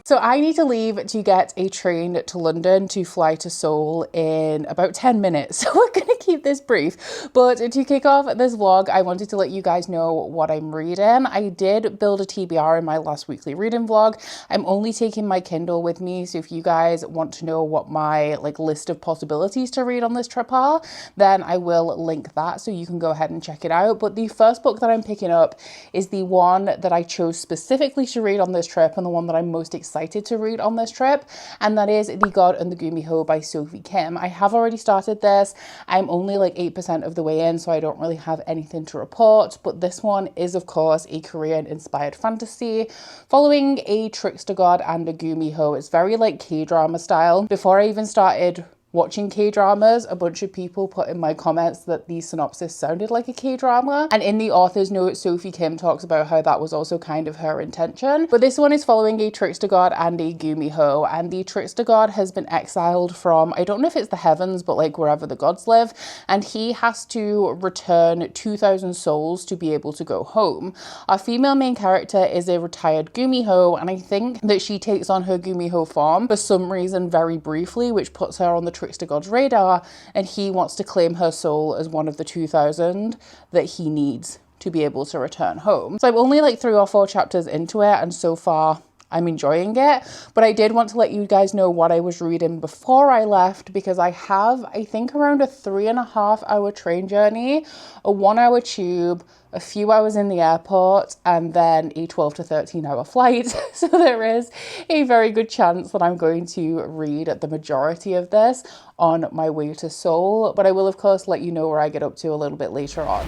So I need to leave to get a train to London to fly to Seoul in about 10 minutes. So we're going to keep this brief. But to kick off this vlog, I wanted to let you guys know what I'm reading. I did build a TBR in my last weekly reading vlog. I'm only taking my Kindle with me. So if you guys want to know what my list of possibilities to read on this trip are, then I will link that so you can go ahead and check it out. But the first book that I'm picking up is the one that I chose specifically to read on this trip and the one that I'm most excited to read on this trip, and that is The God and the Gumiho by Sophie Kim. I have already started this. I'm only 8% of the way in, so I don't really have anything to report, but this one is of course a Korean inspired fantasy following a trickster god and a Gumiho. It's very K-drama style. Before I even started watching K-dramas, a bunch of people put in my comments that the synopsis sounded like a K-drama. And in the author's note, Sophie Kim talks about how that was also kind of her intention. But this one is following a trickster god and a Gumiho. And the trickster god has been exiled from, I don't know if it's the heavens, but wherever the gods live. And he has to return 2,000 souls to be able to go home. Our female main character is a retired Gumiho. And I think that she takes on her Gumiho form for some reason very briefly, which puts her on the trickster god's radar, and he wants to claim her soul as one of the 2,000 that he needs to be able to return home. So I'm only 3 or 4 chapters into it, and so far I'm enjoying it, but I did want to let you guys know what I was reading before I left, because I have, I think, around a 3.5 hour train journey, a 1 hour tube, a few hours in the airport, and then a 12 to 13 hour flight. So there is a very good chance that I'm going to read the majority of this on my way to Seoul, but I will of course let you know where I get up to a little bit later on.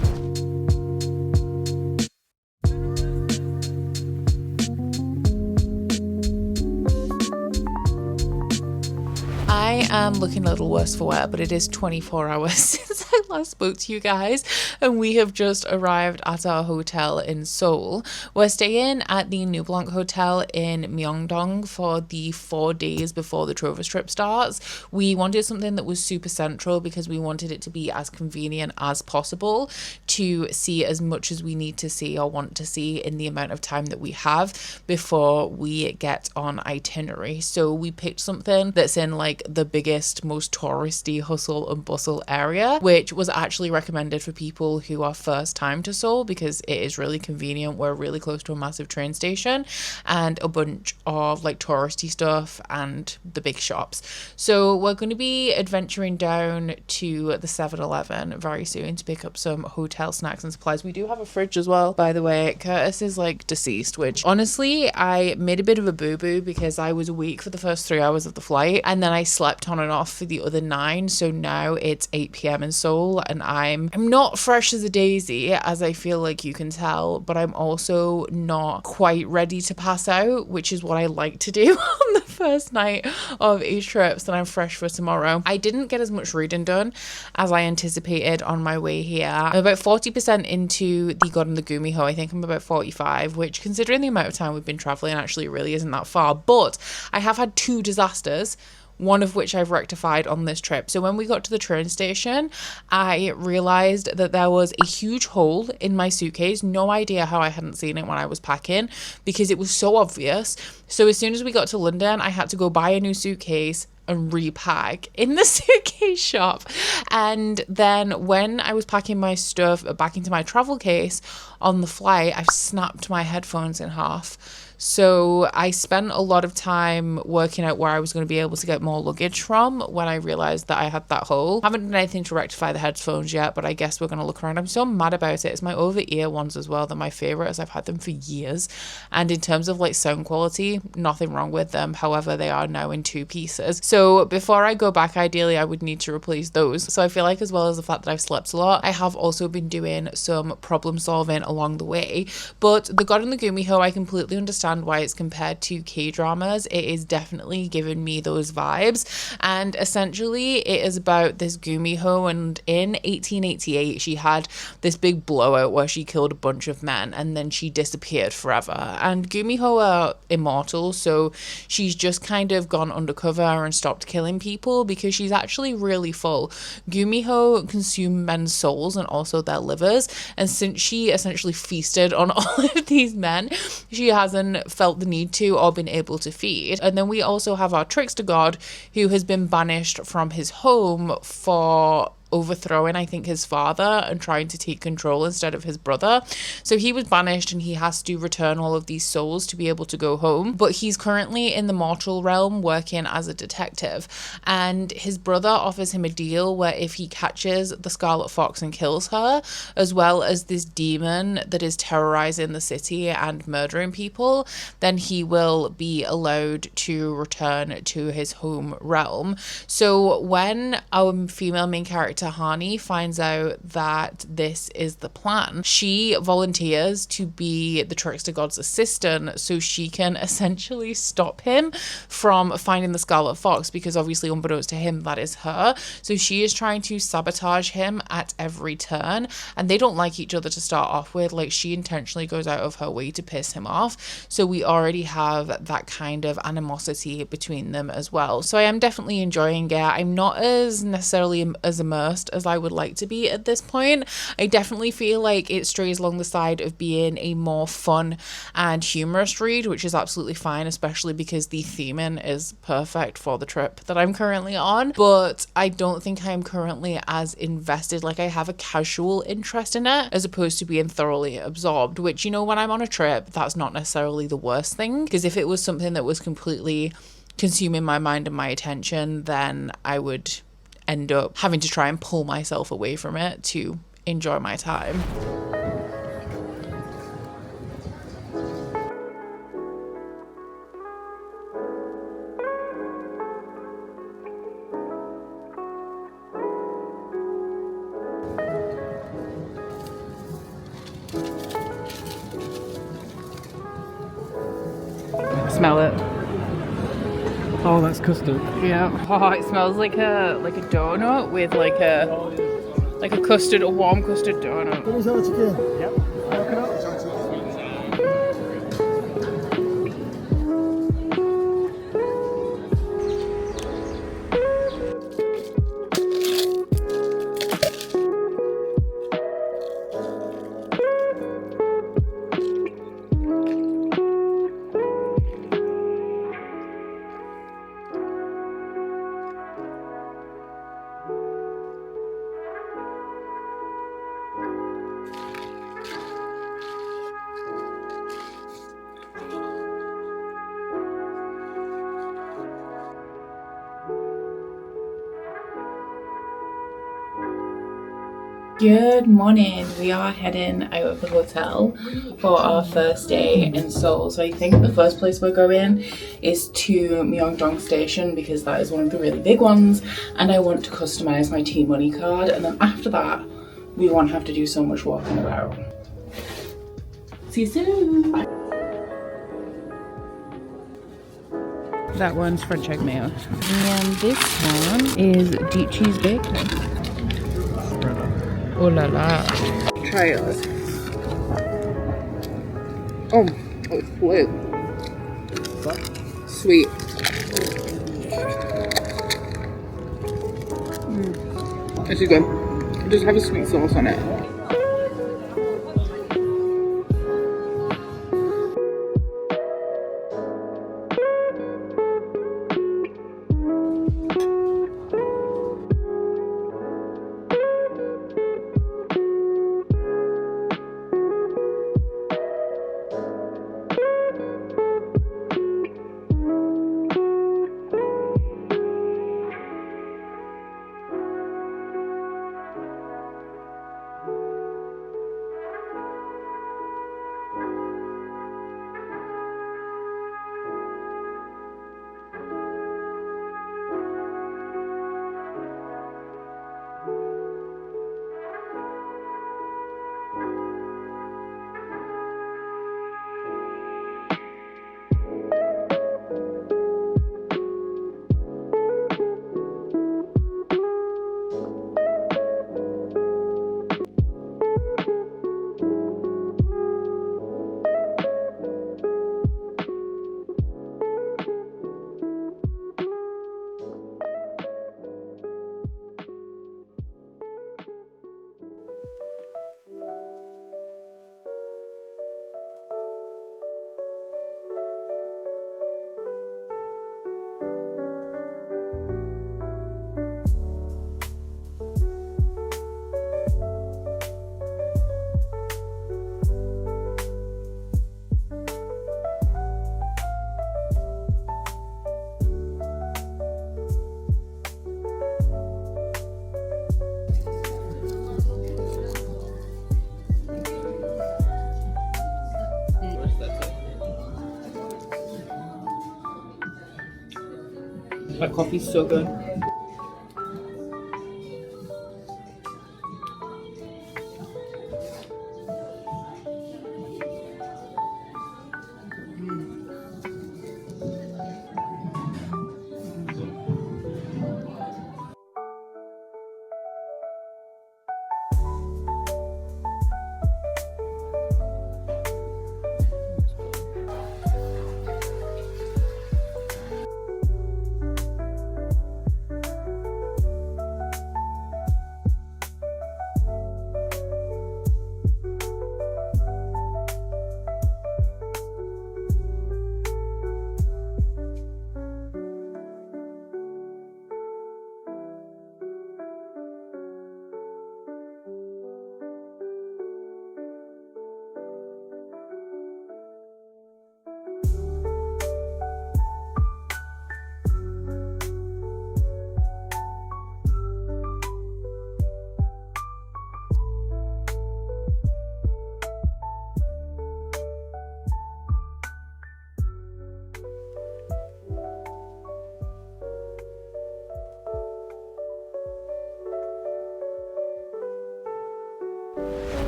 I am looking a little worse for wear, but it is 24 hours since I last spoke to you guys, and we have just arrived at our hotel in Seoul. We're staying at the New Blanc Hotel in Myeongdong for the 4 days before the Trovatrip starts. We wanted something that was super central because we wanted it to be as convenient as possible to see as much as we need to see or want to see in the amount of time that we have before we get on itinerary. So we picked something that's in the biggest, most touristy hustle and bustle area, which was actually recommended for people who are first time to Seoul because it is really convenient. We're really close to a massive train station and a bunch of touristy stuff and the big shops. So we're going to be adventuring down to the 7-Eleven very soon to pick up some hotel snacks and supplies. We do have a fridge as well, by the way. Curtis is deceased, which honestly I made a bit of a boo-boo because I was awake for the first 3 hours of the flight and then I slept on and off for the other 9. So now it's 8 p.m. in Seoul and I'm not fresh as a daisy, as I feel like you can tell, but I'm also not quite ready to pass out, which is what I like to do on the first night of a trip, so I'm fresh for tomorrow. I didn't get as much reading done as I anticipated on my way here. I'm about 40% into The God and the Gumiho. I think I'm about 45, which considering the amount of time we've been traveling actually really isn't that far, but I have had 2 disasters, one of which I've rectified on this trip. So when we got to the train station, I realized that there was a huge hole in my suitcase. No idea how I hadn't seen it when I was packing because it was so obvious. So as soon as we got to London, I had to go buy a new suitcase and repack in the suitcase shop. And then when I was packing my stuff back into my travel case on the flight, I snapped my headphones in half. So I spent a lot of time working out where I was going to be able to get more luggage from when I realized that I had that hole. Haven't done anything to rectify the headphones yet, but I guess we're going to look around. I'm so mad about it. It's my over-ear ones as well. They're my favorite as I've had them for years. And in terms of sound quality, nothing wrong with them. However, they are now in 2 pieces. So before I go back, ideally, I would need to replace those. So I feel like as well as the fact that I've slept a lot, I have also been doing some problem solving along the way. But The God and the Gumiho, I completely understand why it's compared to K-dramas. It is definitely giving me those vibes, and essentially it is about this Gumiho, and in 1888 she had this big blowout where she killed a bunch of men and then she disappeared forever. And Gumiho are immortal, so she's just kind of gone undercover and stopped killing people because she's actually really full. Gumiho consume men's souls and also their livers, and since she essentially feasted on all of these men, she hasn't been felt the need to or been able to feed. And then we also have our trickster god, who has been banished from his home for overthrowing, I think, his father and trying to take control instead of his brother. So he was banished and he has to return all of these souls to be able to go home. But he's currently in the mortal realm working as a detective. And his brother offers him a deal where if he catches the Scarlet Fox and kills her, as well as this demon that is terrorizing the city and murdering people, then he will be allowed to return to his home realm. So when our female main character Hani finds out that this is the plan, she volunteers to be the trickster god's assistant so she can essentially stop him from finding the Scarlet Fox, because obviously unbeknownst to him that is her. So she is trying to sabotage him at every turn, and they don't like each other to start off with. Like, she intentionally goes out of her way to piss him off, so we already have that kind of animosity between them as well. So I am definitely enjoying it. I'm not as necessarily as immersed as I would like to be at this point. I definitely feel like it strays along the side of being a more fun and humorous read, which is absolutely fine, especially because the theming is perfect for the trip that I'm currently on. But I don't think I'm currently as invested. Like, I have a casual interest in it as opposed to being thoroughly absorbed, which, you know, when I'm on a trip, that's not necessarily the worst thing, because if it was something that was completely consuming my mind and my attention, then I would end up having to try and pull myself away from it to enjoy my time. Smell it. Oh, that's custard. Yeah. Oh, it smells like a donut with like a custard, a warm custard donut. Yep. Good morning. We are heading out of the hotel for our first day in Seoul. So I think the first place we're going is to Myeongdong Station, because that is one of the really big ones, and I want to customize my T-Money card, and then after that we won't have to do so much walking about. See you soon. Bye. That one's French egg mayo. And this one is deep cheese bacon. Oh la la. Try it. Oh, it's blue. Sweet. This is good. It does have a sweet sauce on it. My coffee's so good.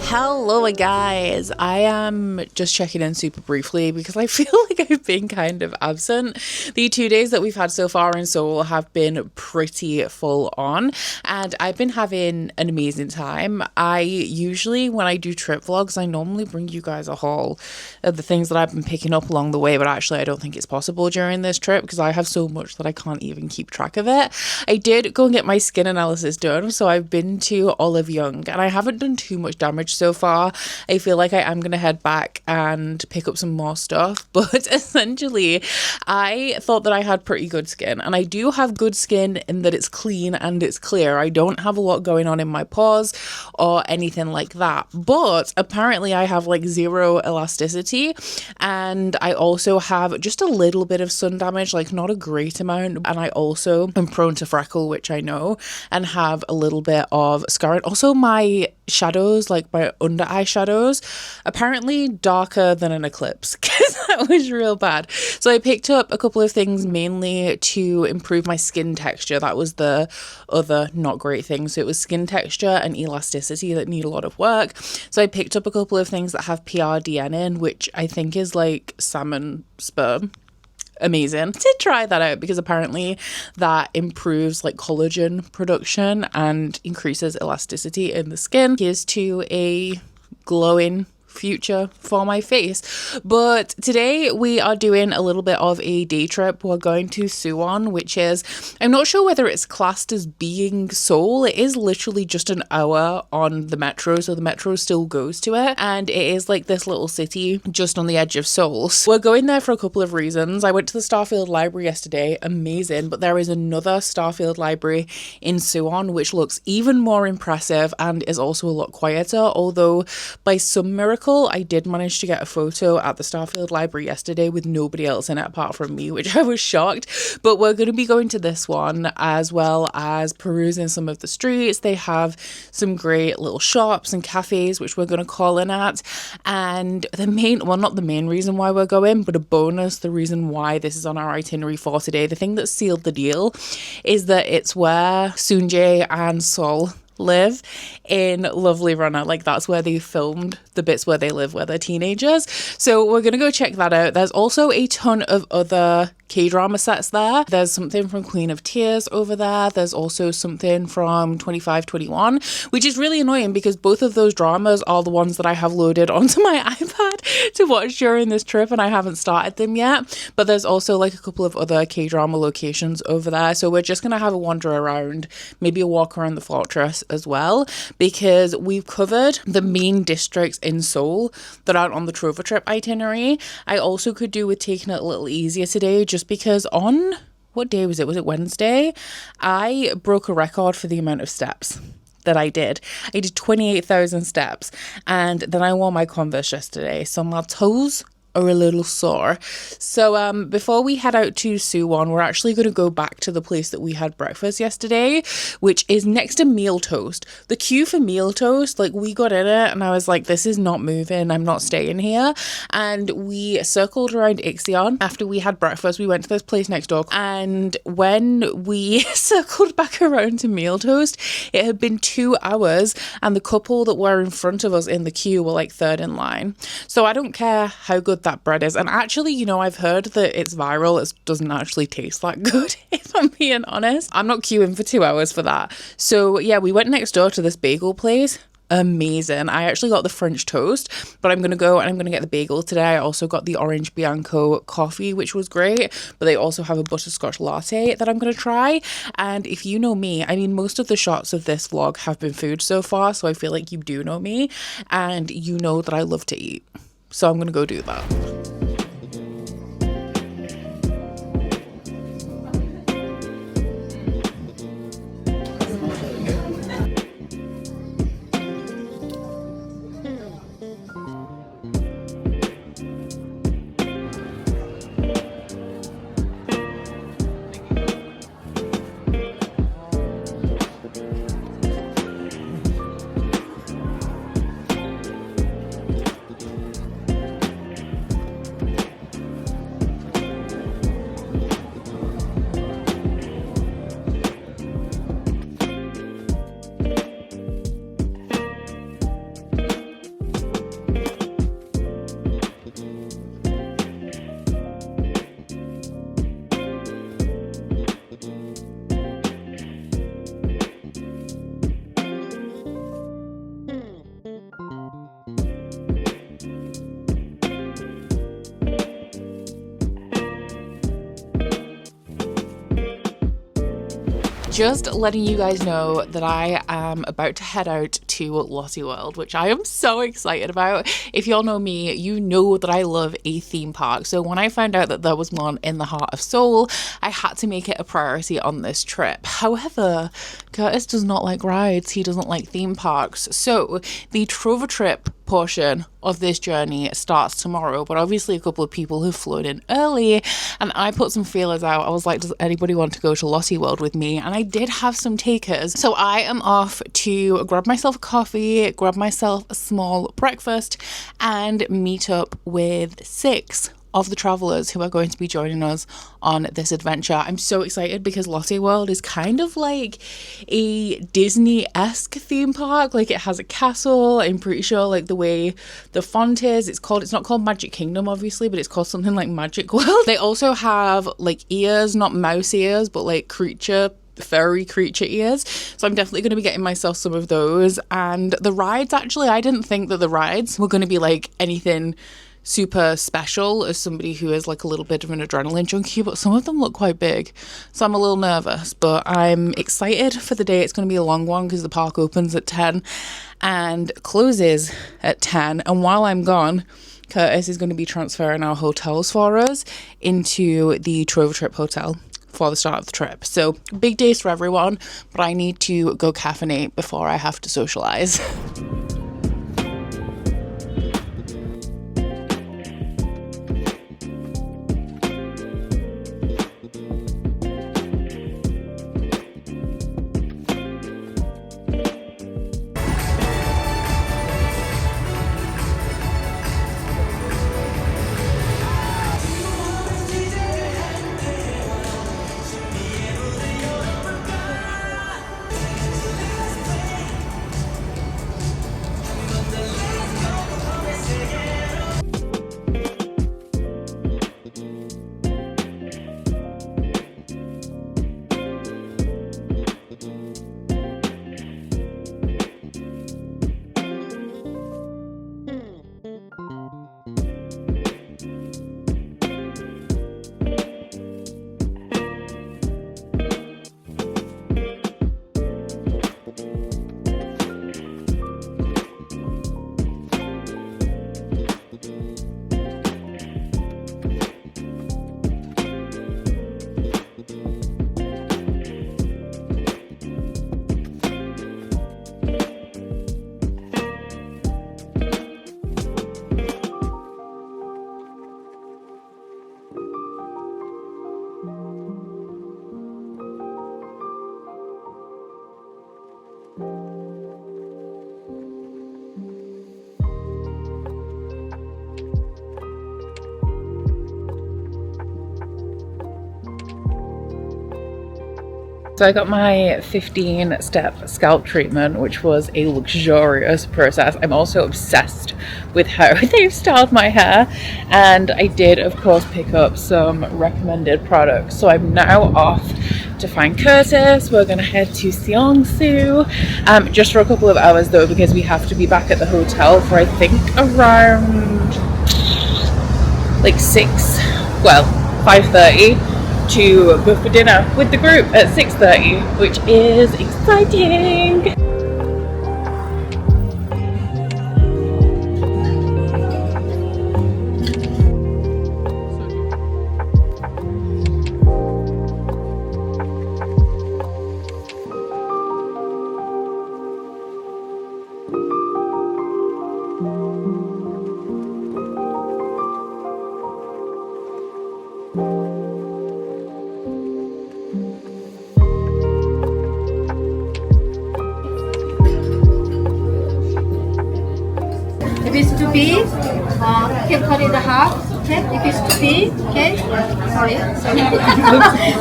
Hello guys, I am just checking in super briefly because I feel like I've been kind of absent. The 2 days that we've had so far in Seoul have been pretty full on and I've been having an amazing time. I usually, when I do trip vlogs, I normally bring you guys a haul of the things that I've been picking up along the way, but actually I don't think it's possible during this trip because I have so much that I can't even keep track of it. I did go and get my skin analysis done, so I've been to Olive Young and I haven't done too much damage so far. I feel like I am going to head back and pick up some more stuff, but essentially I thought that I had pretty good skin, and I do have good skin in that it's clean and it's clear. I don't have a lot going on in my pores or anything like that, but apparently I have like zero elasticity, and I also have just a little bit of sun damage, like not a great amount, and I also am prone to freckle, which I know, and have a little bit of scarring. Also my shadows, like my under eye shadows, apparently darker than an eclipse because that was real bad. So I picked up a couple of things mainly to improve my skin texture. That was the other not great thing. So it was skin texture and elasticity that need a lot of work. So I picked up a couple of things that have PRDN in, which I think is like salmon sperm. Amazing to try that out because apparently that improves like collagen production and increases elasticity in the skin. Here's to a glowing future for my face. But today we are doing a little bit of a day trip. We're going to Suwon, which is, I'm not sure whether it's classed as being Seoul. It is literally just an hour on the metro, so the metro still goes to it, and it is like this little city just on the edge of Seoul. So we're going there for a couple of reasons. I went to the Starfield Library yesterday, amazing, but there is another Starfield Library in Suwon which looks even more impressive and is also a lot quieter, although by some miracle I did manage to get a photo at the Starfield Library yesterday with nobody else in it apart from me, which I was shocked. But we're going to be going to this one as well as perusing some of the streets. They have some great little shops and cafes which we're going to call in at, and the main, well, not the main reason why we're going, but a bonus, the reason why this is on our itinerary for today, the thing that sealed the deal, is that it's where Sunjae and Sol live in Lovely Runner. Like that's where they filmed the bits where they live, where they're teenagers. So we're gonna go check that out. There's also a ton of other K-drama sets there. There's something from Queen of Tears over there. There's also something from 2521, which is really annoying because both of those dramas are the ones that I have loaded onto my iPad to watch during this trip, and I haven't started them yet. But there's also like a couple of other K-drama locations over there. So we're just gonna have a wander around, maybe a walk around the fortress as well, because we've covered the main districts in Seoul that aren't on the Trovatrip itinerary. I also could do with taking it a little easier today, just because on, what day was it? Was it Wednesday? I broke a record for the amount of steps that I did. I did 28,000 steps, and then I wore my Converse yesterday, so my toes are a little sore. So before we head out to Suwon, we're actually going to go back to the place that we had breakfast yesterday, which is next to Meal Toast. The queue for Meal Toast, like we got in it and I was like, this is not moving, I'm not staying here. And we circled around Ixion. After we had breakfast, we went to this place next door, and when we circled back around to Meal Toast, it had been 2 hours and the couple that were in front of us in the queue were like third in line. So I don't care how good that bread is. And actually, you know, I've heard that it's viral. It doesn't actually taste that good, if I'm being honest. I'm not queuing for 2 hours for that. So yeah, we went next door to this bagel place. Amazing. I actually got the French toast, but I'm going to go and I'm going to get the bagel today. I also got the orange bianco coffee, which was great, but they also have a butterscotch latte that I'm going to try. And if you know me, I mean, most of the shots of this vlog have been food so far, so I feel like you do know me and you know that I love to eat. So I'm going to go do that. Just letting you guys know that I am about to head out to Lotte World, which I am so excited about. If y'all know me, you know that I love a theme park. So when I found out that there was one in the heart of Seoul, I had to make it a priority on this trip. However, Curtis does not like rides. He doesn't like theme parks. So the Trovatrip portion of this journey starts tomorrow, but obviously a couple of people have flown in early and I put some feelers out. I was like, does anybody want to go to Lotte World with me? And I did have some takers. So I am off to grab myself a coffee, grab myself a small breakfast and meet up with 6 of the travelers who are going to be joining us on this adventure. I'm so excited because Lotte World is kind of like a Disney-esque theme park. Like it has a castle. I'm pretty sure like the way the font is, it's not called Magic Kingdom obviously, but it's called something like Magic World. They also have like ears, not mouse ears, but like furry creature ears. So I'm definitely going to be getting myself some of those. And the rides, actually, I didn't think that the rides were going to be like anything super special as somebody who is like a little bit of an adrenaline junkie, but some of them look quite big, so I'm a little nervous, but I'm excited for the day. It's going to be a long one because the park opens at 10 and closes at 10, and while I'm gone, Curtis is going to be transferring our hotels for us into the Trovatrip hotel for the start of the trip. So big days for everyone, but I need to go caffeinate before I have to socialize. So I got my 15-step scalp treatment, which was a luxurious process. I'm also obsessed with how they've styled my hair, and I did of course pick up some recommended products. So I'm now off to find Curtis. We're gonna head to Seoul, just for a couple of hours though, because we have to be back at the hotel for I think around like 5:30 to go for dinner with the group at 6:30, which is exciting. If it's too big, you can cut it in half. Okay. If it's too big, okay. Sorry.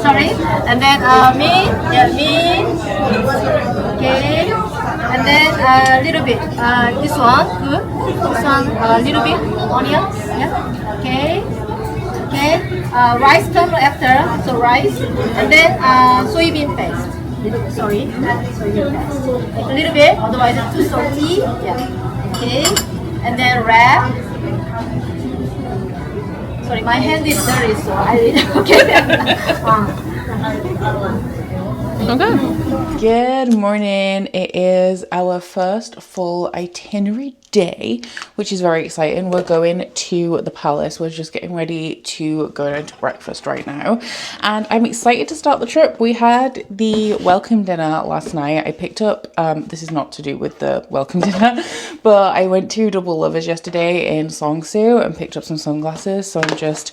Sorry. And then me. Okay. And then a little bit. This one, good. This one, a little bit. Onions. Yeah. Okay. Okay. Rice come after. So rice. And then soybean paste. Sorry. Soybean paste. A little bit. Otherwise it's too salty. Yeah. Okay. And then wrap. Sorry, my hand is dirty, so I did Okay. Good morning. It is our first full itinerary day, which is very exciting. We're going to the palace. We're just getting ready to go down to breakfast right now, and I'm excited to start the trip. We had the welcome dinner last night. I picked up this is not to do with the welcome dinner, but I went to Double Lovers yesterday in Seoul and picked up some sunglasses, so I'm just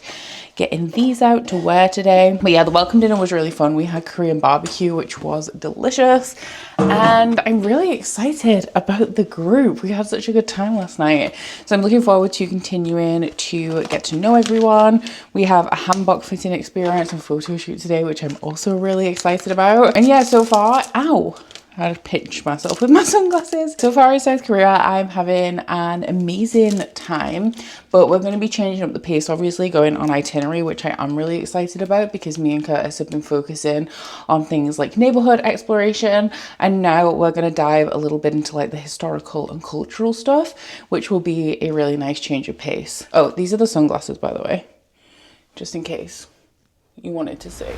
getting these out to wear today. But yeah, the welcome dinner was really fun. We had Korean barbecue, which was delicious, and I'm really excited about the group. We had such a good time last night, so I'm looking forward to continuing to get to know everyone. We have a hanbok fitting experience and photo shoot today, which I'm also really excited about. And yeah, so far, I had to pinch myself with my sunglasses. So far in South Korea, I'm having an amazing time, but we're going to be changing up the pace, obviously going on itinerary, which I am really excited about because me and Curtis have been focusing on things like neighborhood exploration, and now we're going to dive a little bit into like the historical and cultural stuff, which will be a really nice change of pace. Oh, these are the sunglasses, by the way, just in case you wanted to see.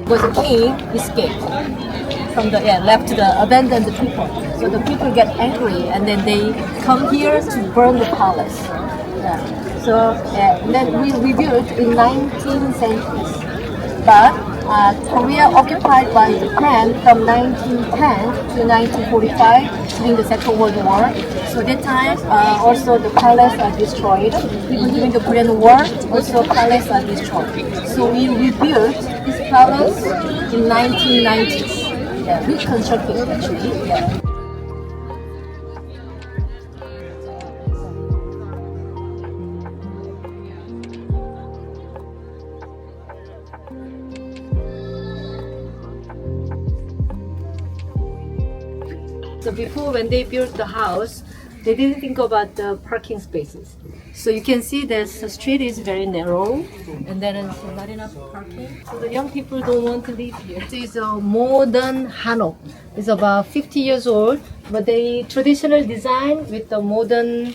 Was a king escaped from the left to the abandoned people. So the people get angry and then they come here to burn the palace. Yeah. So then we rebuilt in 19th century. But Korea occupied by Japan from 1910 to 1945 during the Second World War. So that time also the palace are destroyed. Even during the Korean War, also palace are destroyed. So we rebuilt this palace in 1990s. Yeah, reconstructed actually. Yeah. So before, when they built the house, they didn't think about the parking spaces. So you can see that the street is very narrow, and then not enough parking. So the young people don't want to live here. This is a modern hanok. It's about 50 years old, but they traditional design with the modern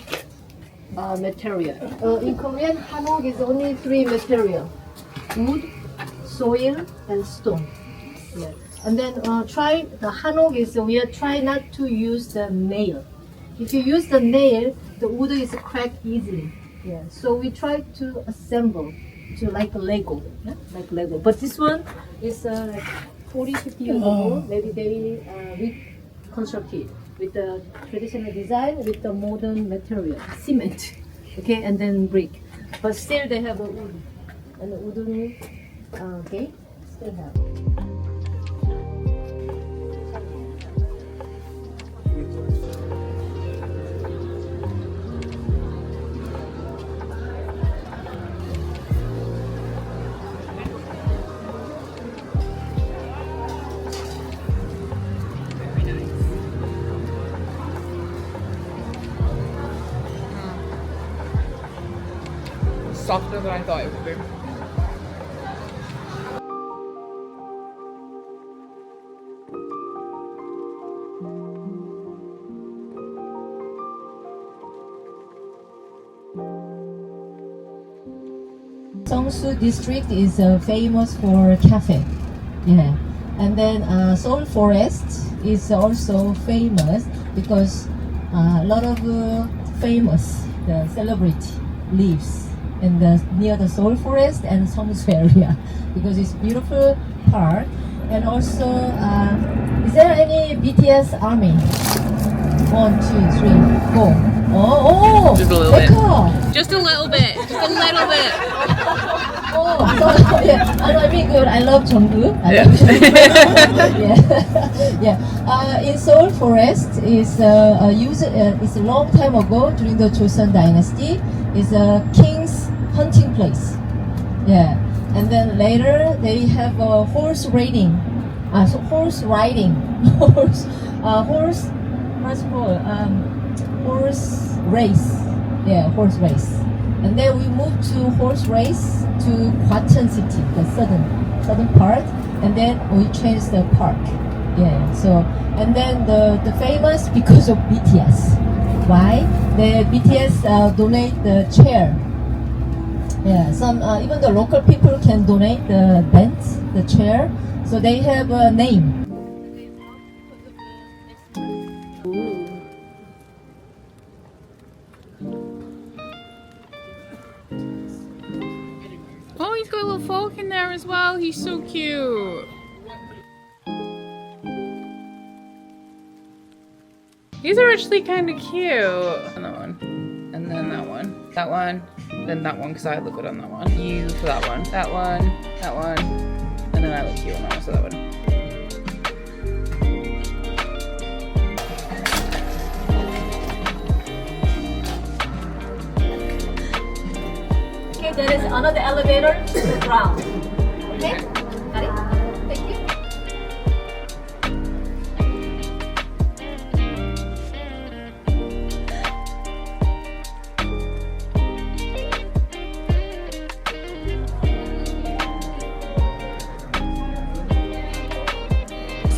material. In Korean, hanok is only 3 material: wood, soil, and stone. Yeah. And then try the hanok is we try not to use the nail. If you use the nail, the wood is cracked easily. Yeah. So we try to assemble to like a Lego, yeah? Like Lego. But this one is like 40, 50 years ago, maybe they reconstructed with the traditional design with the modern material, cement, okay, and then brick. But still they have a wood, and the wooden gate still have. Softer than I thought it would be. Seongsu district is famous for cafe, yeah, and then Seoul Forest is also famous because a lot of famous celebrity lives in the near the Seoul Forest and Seongsu area because it's beautiful park. And also, is there any BTS army? 1, 2, 3, 4. Oh, Just a little bit. Becca. Just a little bit. Just a little bit. Oh, so, yeah, I mean good. I love Jungkook. I love Jungkook. Yeah. In Seoul Forest is it's a long time ago during the Joseon Dynasty. Is a king's hunting place. Yeah, and then later they have a horse riding. Horse riding. Horse. What's it called? Horse race. Yeah, horse race. And then we moved to horse race to Gwacheon City, the southern part, and then we changed the park. Yeah. So and then the famous because of BTS. Why? The BTS donate the chair. Yeah. Some even the local people can donate the bench, the chair. So they have a name. Oh, he's got a little fork in there as well. He's so cute. These are actually kind of cute. And that one. And then that one. That one. Then that one because I look good on that one. You for that one. That one. That one. And then I look cute on that one. So that one. Okay, there is another elevator to the ground. Okay? Got it? Thank you.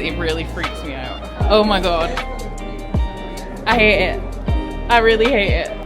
It really freaks me out. Oh my god. I hate it. I really hate it.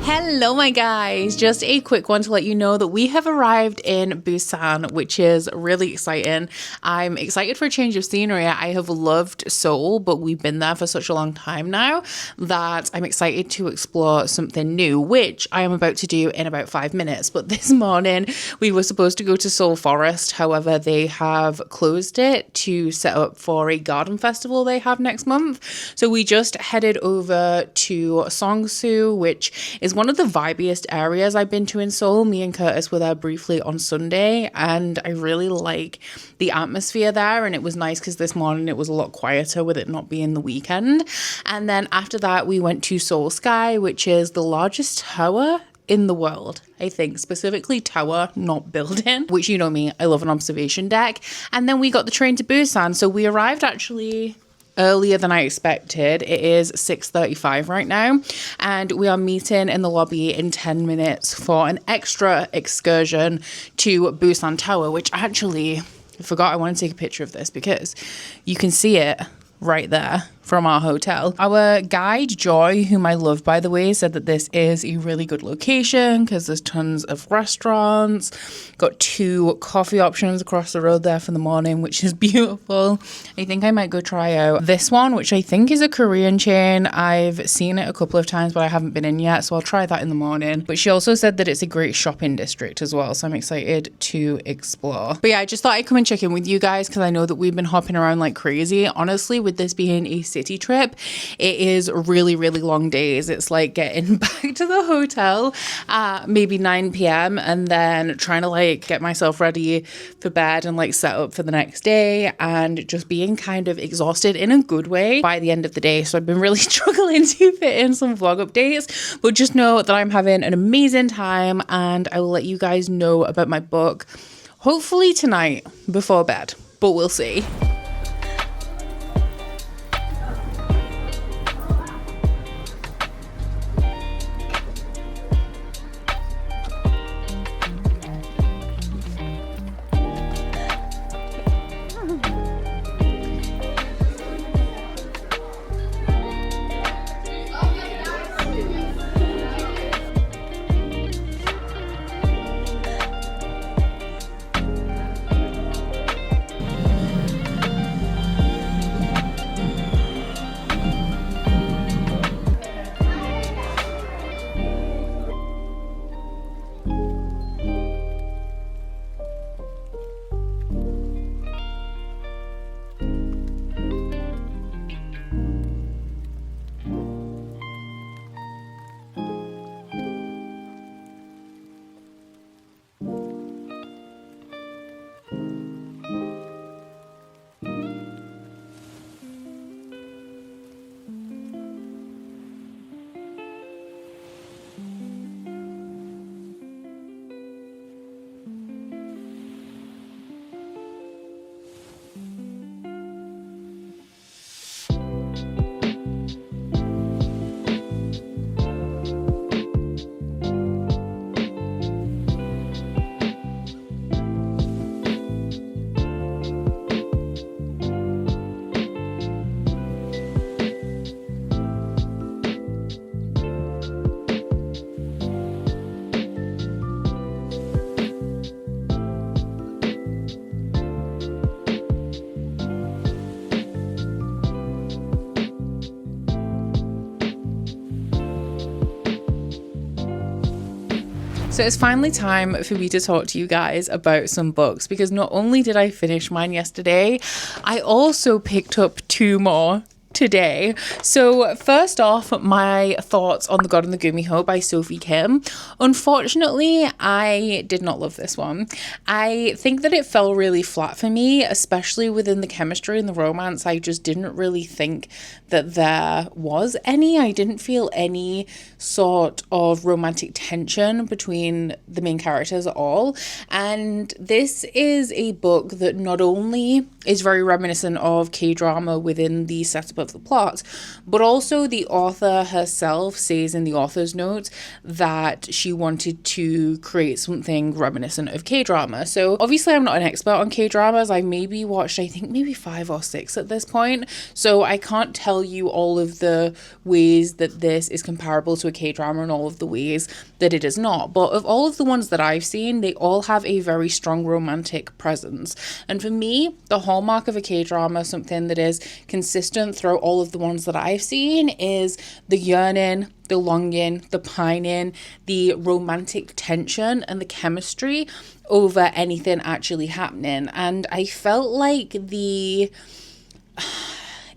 Hello my guys, just a quick one to let you know that we have arrived in Busan, which is really exciting. I'm excited for a change of scenery. I have loved Seoul, but we've been there for such a long time now that I'm excited to explore something new, which I am about to do in about 5 minutes. But this morning we were supposed to go to Seoul Forest, however they have closed it to set up for a garden festival they have next month. So we just headed over to Seongsu, which is one of the vibiest areas I've been to in Seoul. Me and Curtis were there briefly on Sunday and I really like the atmosphere there, and it was nice because this morning it was a lot quieter with it not being the weekend. And then after that we went to Seoul Sky, which is the largest tower in the world, I think, specifically tower, not building, which you know me, I love an observation deck. And then we got the train to Busan, so we arrived actually earlier than I expected. It is 6:35 right now, and we are meeting in the lobby in 10 minutes for an extra excursion to Busan Tower, which actually, I forgot I want to take a picture of this because you can see it right there from our hotel. Our guide, Joy, whom I love, by the way, said that this is a really good location because there's tons of restaurants. Got 2 coffee options across the road there for the morning, which is beautiful. I think I might go try out this one, which I think is a Korean chain. I've seen it a couple of times, but I haven't been in yet, so I'll try that in the morning. But she also said that it's a great shopping district as well, so I'm excited to explore. But yeah, I just thought I'd come and check in with you guys because I know that we've been hopping around like crazy. Honestly, with this being a city trip, it is really, really long days. It's like getting back to the hotel at maybe 9 p.m. and then trying to like get myself ready for bed and like set up for the next day, and just being kind of exhausted in a good way by the end of the day. So I've been really struggling to fit in some vlog updates, but just know that I'm having an amazing time, and I will let you guys know about my book hopefully tonight before bed, but we'll see. So it's finally time for me to talk to you guys about some books, because not only did I finish mine yesterday, I also picked up 2 more today. So first off, my thoughts on The God and the Gumiho by Sophie Kim. Unfortunately, I did not love this one. I think that it fell really flat for me, especially within the chemistry and the romance. I just didn't really think that there was any. I didn't feel any sort of romantic tension between the main characters at all. And this is a book that not only is very reminiscent of K-drama within the setup of the plot, but also the author herself says in the author's notes that she wanted to create something reminiscent of K-drama. So obviously I'm not an expert on K-dramas. I maybe watched, I think maybe 5 or 6 at this point. So I can't tell you all of the ways that this is comparable to a K-drama and all of the ways that it is not. But of all of the ones that I've seen, they all have a very strong romantic presence. And for me, the hallmark of a K-drama, something that is consistent throughout all of the ones that I've seen, is the yearning, the longing, the pining, the romantic tension, and the chemistry over anything actually happening. And I felt like the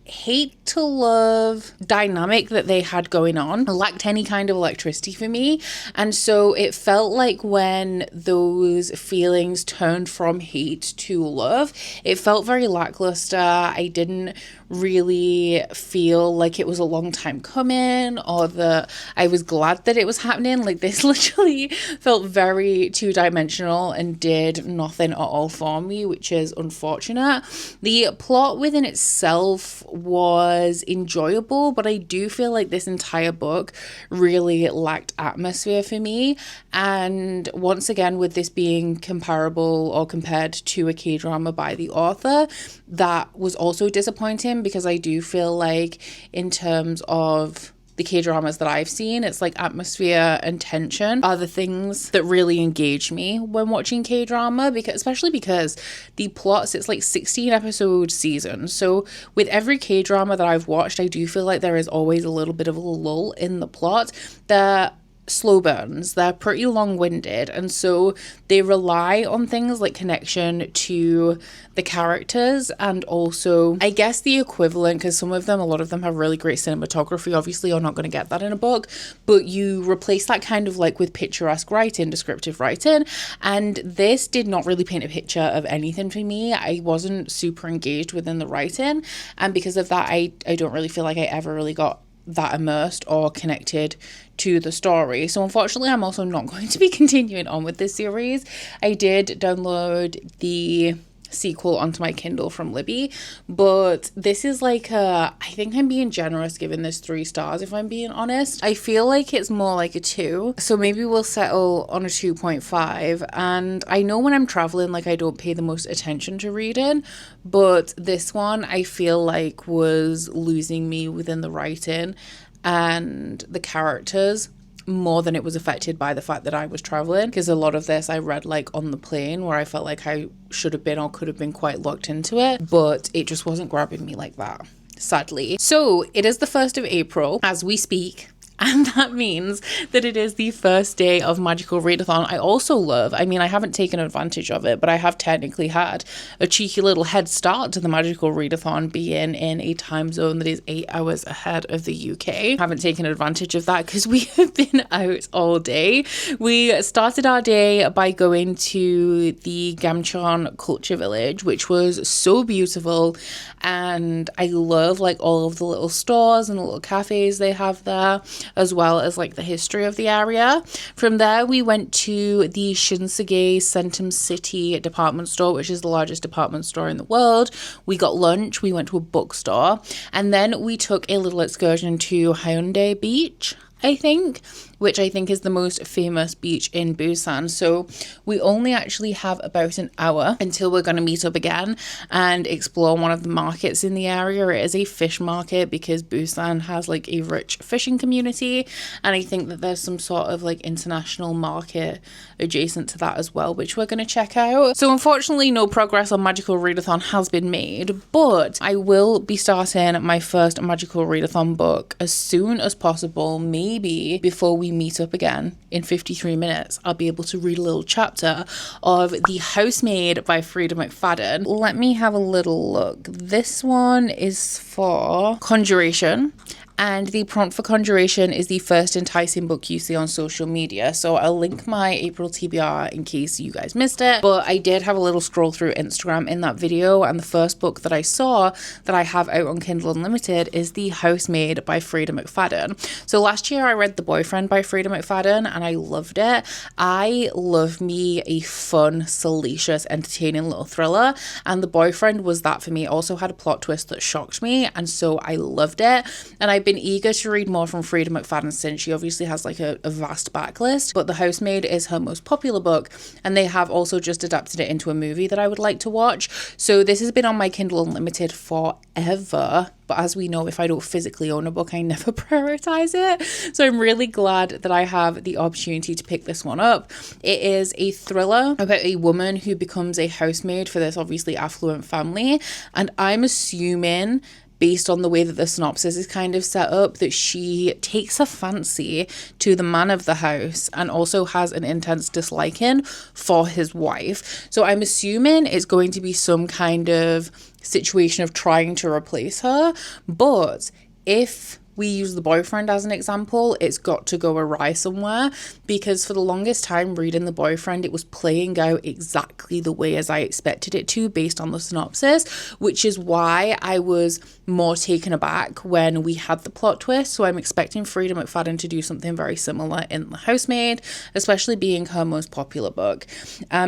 hate to love dynamic that they had going on lacked any kind of electricity for me. And so it felt like when those feelings turned from hate to love, it felt very lackluster. I didn't really feel like it was a long time coming, or that I was glad that it was happening. Like, this literally felt very two-dimensional and did nothing at all for me, which is unfortunate. The plot within itself was enjoyable, but I do feel like this entire book really lacked atmosphere for me. And once again, with this being comparable or compared to a K-drama by the author, that was also disappointing, because I do feel like in terms of the K-dramas that I've seen, it's like atmosphere and tension are the things that really engage me when watching K-drama, especially because the plots, it's like 16 episode season. So with every K-drama that I've watched, I do feel like there is always a little bit of a lull in the plot. They're slow burns, they're pretty long-winded, and so they rely on things like connection to the characters, and also I guess the equivalent, because a lot of them have really great cinematography. Obviously you're not going to get that in a book, but you replace that kind of like with picturesque writing, descriptive writing, and this did not really paint a picture of anything for me. I wasn't super engaged within the writing, and because of that I don't really feel like I ever really got that immersed or connected to the story. So unfortunately, I'm also not going to be continuing on with this series. I did download the sequel onto my Kindle from Libby, but this is like I think I'm being generous giving this 3 stars, if I'm being honest. I feel like it's more like a 2, so maybe we'll settle on a 2.5. And I know when I'm traveling, like, I don't pay the most attention to reading, but this one I feel like was losing me within the writing and the characters more than it was affected by the fact that I was traveling, because a lot of this I read like on the plane, where I felt like I should have been or could have been quite locked into it, but it just wasn't grabbing me like that, sadly. So it is the 1st of April as we speak, and that means that it is the first day of Magical Readathon. I also love, I haven't taken advantage of it, but I have technically had a cheeky little head start to the Magical Readathon, being in a time zone that is 8 hours ahead of the UK. Haven't taken advantage of that because we have been out all day. We started our day by going to the Gamcheon Culture Village, which was so beautiful, and I love like all of the little stores and the little cafes they have there, as well as like the history of the area. From there we went to the Shinsegae Centum City department store, which is the largest department store in the world. We got lunch, we went to a bookstore, and then we took a little excursion to Haeundae Beach, I think, which I think is the most famous beach in Busan. So we only actually have about an hour until we're going to meet up again and explore one of the markets in the area. It is a fish market because Busan has like a rich fishing community, and I think that there's some sort of like international market adjacent to that as well, which we're going to check out. So unfortunately no progress on Magical Readathon has been made, but I will be starting my first Magical Readathon book as soon as possible, maybe before we meet up again in 53 minutes. I'll be able to read a little chapter of The Housemaid by Frida McFadden. Let me have a little look. This one is for Conjuration, and the prompt for Conjuration is the first enticing book you see on social media. So I'll link my April TBR in case you guys missed it. But I did have a little scroll through Instagram in that video, and the first book that I saw that I have out on Kindle Unlimited is The Housemaid by Frida McFadden. So last year I read The Boyfriend by Frida McFadden and I loved it. I love me a fun, salacious, entertaining little thriller, and The Boyfriend was that for me. It also had a plot twist that shocked me, and so I loved it. And I've been eager to read more from Frida McFadden since she obviously has like a vast backlist, but The Housemaid is her most popular book, and they have also just adapted it into a movie that I would like to watch. So this has been on my Kindle Unlimited forever, but as we know, if I don't physically own a book, I never prioritize it. So I'm really glad that I have the opportunity to pick this one up. It is a thriller about a woman who becomes a housemaid for this obviously affluent family, and I'm assuming, based on the way that the synopsis is kind of set up, that she takes a fancy to the man of the house and also has an intense disliking for his wife. So I'm assuming it's going to be some kind of situation of trying to replace her, but if we use The Boyfriend as an example, it's got to go awry somewhere, because for the longest time reading The Boyfriend, it was playing out exactly the way as I expected it to based on the synopsis, which is why I was more taken aback when we had the plot twist. So I'm expecting Frida McFadden to do something very similar in The Housemaid, especially being her most popular book.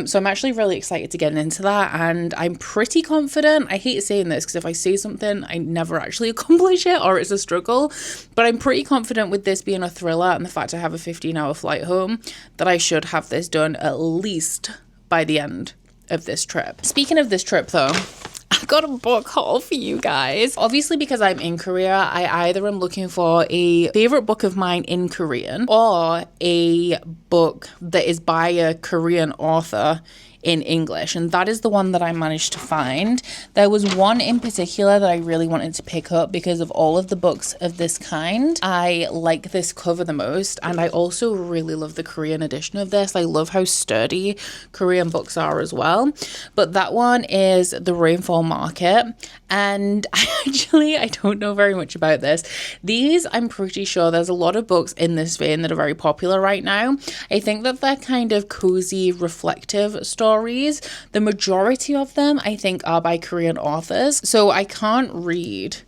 So I'm actually really excited to get into that, and I'm pretty confident. I hate saying this because if I say something, I never actually accomplish it, or it's a struggle. But I'm pretty confident with this being a thriller and the fact I have a 15-hour flight home that I should have this done at least by the end of this trip. Speaking of this trip though, I got a book haul for you guys. Obviously, because I'm in Korea, I either am looking for a favorite book of mine in Korean or a book that is by a Korean author in English, and that is the one that I managed to find. There was one in particular that I really wanted to pick up because of all of the books of this kind. I like this cover the most, and I also really love the Korean edition of this. I love how sturdy Korean books are as well. But that one is The Rainfall Market, and I don't know very much about this. These, I'm pretty sure there's a lot of books in this vein that are very popular right now. I think that they're kind of cozy, reflective stories. The majority of them, I think, are by Korean authors. So I can't read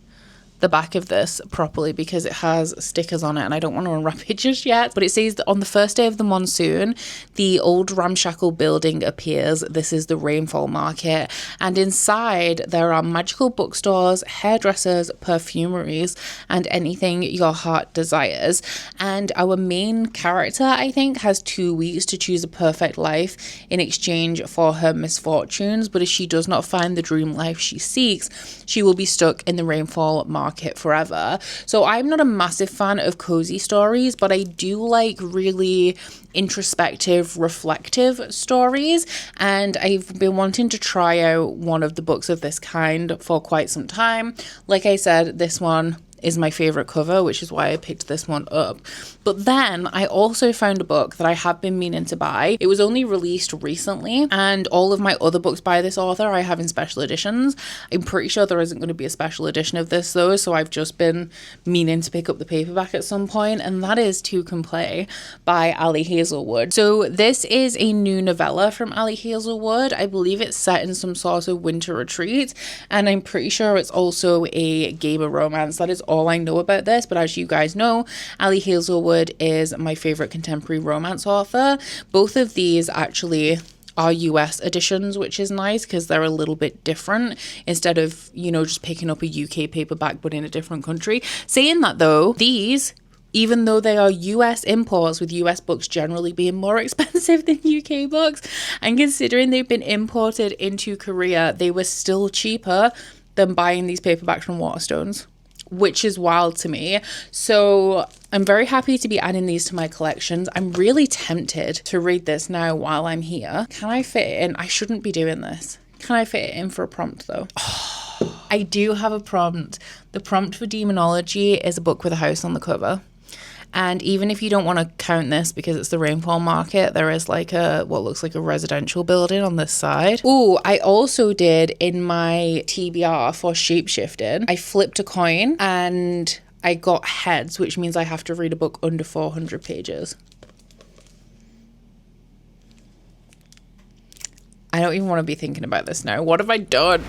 the back of this properly because it has stickers on it and I don't want to unwrap it just yet. But it says that on the first day of the monsoon, the old ramshackle building appears. This is the Rainfall Market, and inside there are magical bookstores, hairdressers, perfumeries, and anything your heart desires. And our main character, I think, has 2 weeks to choose a perfect life in exchange for her misfortunes. But if she does not find the dream life she seeks, she will be stuck in the Rainfall Market forever. So I'm not a massive fan of cozy stories, but I do like really introspective, reflective stories, and I've been wanting to try out one of the books of this kind for quite some time. Like I said, this one is my favorite cover, which is why I picked this one up. But then I also found a book that I have been meaning to buy. It was only released recently, and all of my other books by this author I have in special editions. I'm pretty sure there isn't going to be a special edition of this though, so I've just been meaning to pick up the paperback at some point, and that is Two Can Play by Ali Hazelwood. So this is a new novella from Ali Hazelwood. I believe it's set in some sort of winter retreat, and I'm pretty sure it's also a gamer romance. That is all I know about this, but as you guys know, Ali Hazelwood is my favorite contemporary romance author. Both of these actually are US editions, which is nice because they're a little bit different instead of, you know, just picking up a UK paperback but in a different country. Saying that though, these, even though they are US imports, with US books generally being more expensive than UK books, and considering they've been imported into Korea, they were still cheaper than buying these paperbacks from Waterstones, which is wild to me. So I'm very happy to be adding these to my collections. I'm really tempted to read this now while I'm here. Can I fit it in? I shouldn't be doing this. Can I fit it in for a prompt though? I do have a prompt. The prompt for Demonology is a book with a house on the cover. And even if you don't want to count this because it's the Rainfall Market, there is like a, what looks like a residential building on this side. Ooh, I also did in my TBR for shapeshifting, I flipped a coin and I got heads, which means I have to read a book under 400 pages. I don't even want to be thinking about this now. What have I done?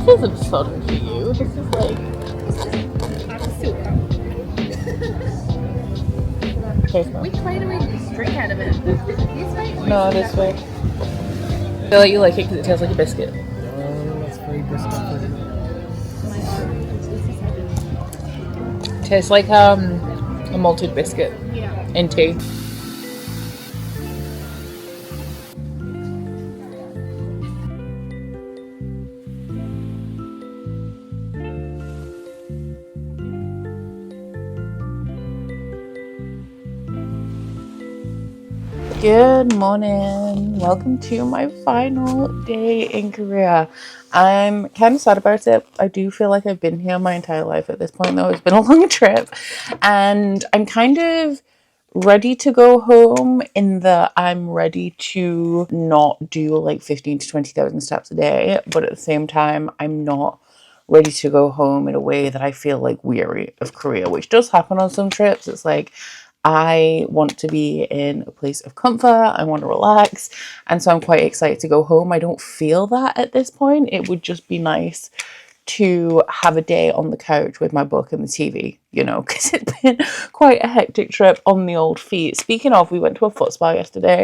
isn't fun for you. This is like... We try to make drink out of it. This way? No, this way. I feel like you like it because it tastes like a biscuit. Oh, that's very biscuit. Tastes like a malted biscuit in tea. Good morning. Welcome to my final day in Korea. I'm kind of sad about it. I do feel like I've been here my entire life at this point, though. It's been a long trip, and I'm kind of ready to go home in that I'm ready to not do like 15 to 20,000 steps a day, but at the same time, I'm not ready to go home in a way that I feel like weary of Korea, which does happen on some trips. It's like I want to be in a place of comfort, I want to relax, and so I'm quite excited to go home. I don't feel that at this point. It would just be nice to have a day on the couch with my book and the TV, you know, because it's been quite a hectic trip on the old feet. Speaking of, we went to a foot spa yesterday,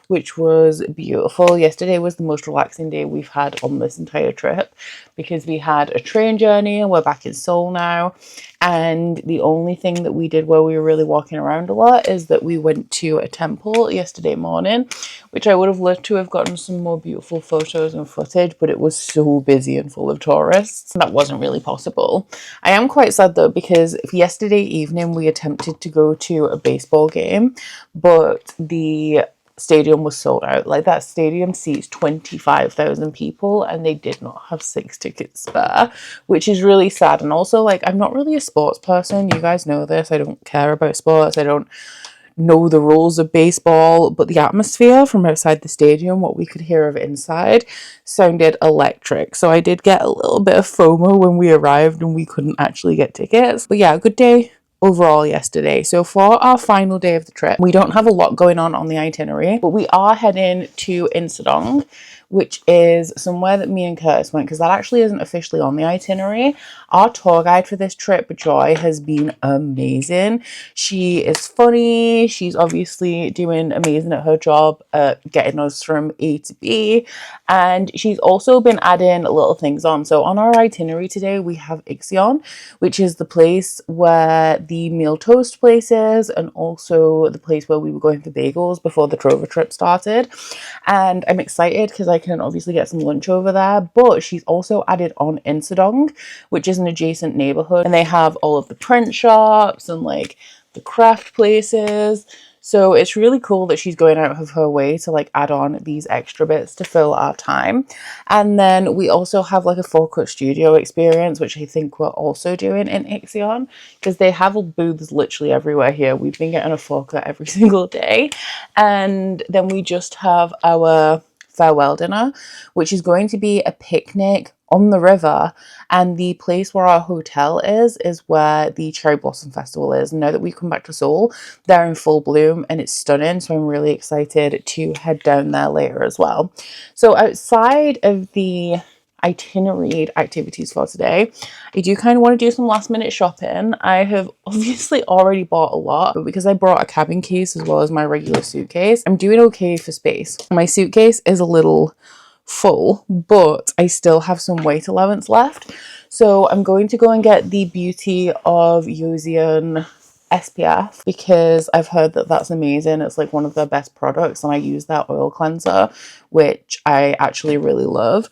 which was beautiful. Yesterday was the most relaxing day we've had on this entire trip because we had a train journey and we're back in Seoul now. And the only thing that we did while we were really walking around a lot is that we went to a temple yesterday morning, which I would have loved to have gotten some more beautiful photos and footage, but it was so busy and full of tourists. That wasn't really possible. I am quite sad though, because yesterday evening we attempted to go to a baseball game, but the stadium was sold out. Like, that stadium seats 25,000 people and they did not have 6 tickets spare, which is really sad. And also, like, I'm not really a sports person. You guys know this. I don't care about sports. I don't know the rules of baseball, but the atmosphere from outside the stadium, what we could hear of inside, sounded electric. So I did get a little bit of FOMO when we arrived and we couldn't actually get tickets. But yeah, good day overall yesterday. So for our final day of the trip, we don't have a lot going on the itinerary, but we are heading to Insadong, which is somewhere that me and Curtis went, because that actually isn't officially on the itinerary. Our tour guide for this trip, Joy, has been amazing. She is funny. She's obviously doing amazing at her job at getting us from A to B. And she's also been adding little things on. So on our itinerary today, we have Ixion, which is the place where the meal toast place is, and also the place where we were going for bagels before the Trovatrip started. And I'm excited because I can obviously get some lunch over there, but she's also added on Insadong, which is an adjacent neighborhood, and they have all of the print shops and like the craft places. So it's really cool that she's going out of her way to like add on these extra bits to fill our time. And then we also have like a 4-cut studio experience, which I think we're also doing in Ixion, because they have booths literally everywhere here. We've been getting a 4-cut every single day. And then we just have our farewell dinner, which is going to be a picnic on the river, and the place where our hotel is where the Cherry Blossom Festival is. Now that we've come back to Seoul, they're in full bloom and it's stunning, so I'm really excited to head down there later as well. So outside of the itinerary activities for today, I do kind of want to do some last minute shopping. I have obviously already bought a lot, but because I brought a cabin case as well as my regular suitcase, I'm doing okay for space. My suitcase is a little full, but I still have some weight allowance left. So I'm going to go and get the Beauty of Joseon SPF because I've heard that that's amazing. It's like one of their best products, and I use that oil cleanser, which I actually really love.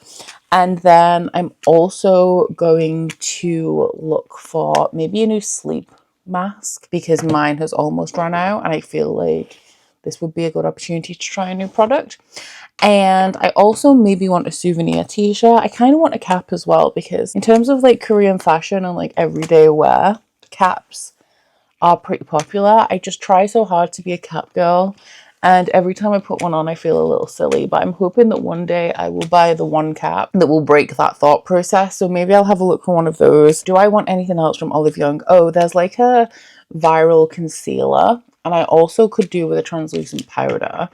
And then I'm also going to look for maybe a new sleep mask because mine has almost run out, and I feel like this would be a good opportunity to try a new product. And I also maybe want a souvenir t-shirt. I kind of want a cap as well, because in terms of like Korean fashion and like everyday wear, caps are pretty popular. I just try so hard to be a cap girl, and every time I put one on I feel a little silly, but I'm hoping that one day I will buy the one cap that will break that thought process. So maybe I'll have a look for one of those. Do I want anything else from Olive Young? Oh, there's like a viral concealer, and I also could do with a translucent powder.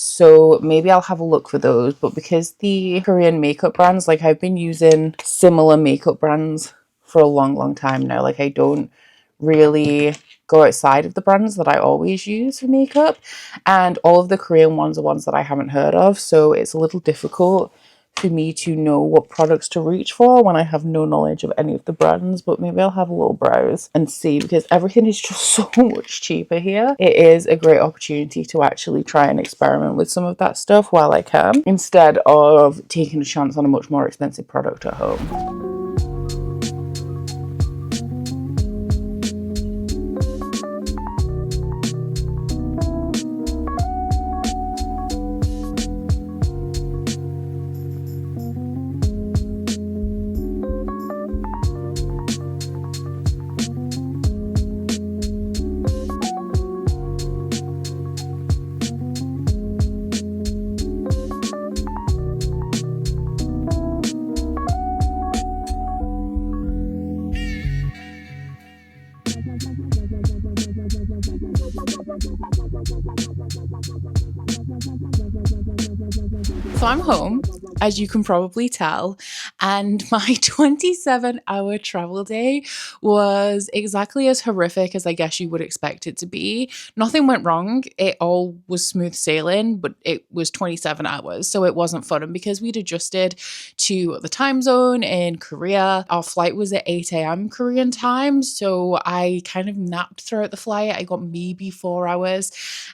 So maybe I'll have a look for those. But because the Korean makeup brands, like I've been using similar makeup brands for a long time now. Like I don't really go outside of the brands that I always use for makeup. And all of the Korean ones are ones that I haven't heard of. So it's a little difficult for me to know what products to reach for when I have no knowledge of any of the brands. But maybe I'll have a little browse and see, because everything is just so much cheaper here. It is a great opportunity to actually try and experiment with some of that stuff while I can, instead of taking a chance on a much more expensive product at home. So I'm home, as you can probably tell, and my 27-hour travel day was exactly as horrific as I guess you would expect it to be. Nothing went wrong. It all was smooth sailing, but it was 27 hours, so it wasn't fun. And because we'd adjusted to the time zone in Korea, our flight was at 8 a.m. Korean time, so I kind of napped throughout the flight. I got maybe 4 hours,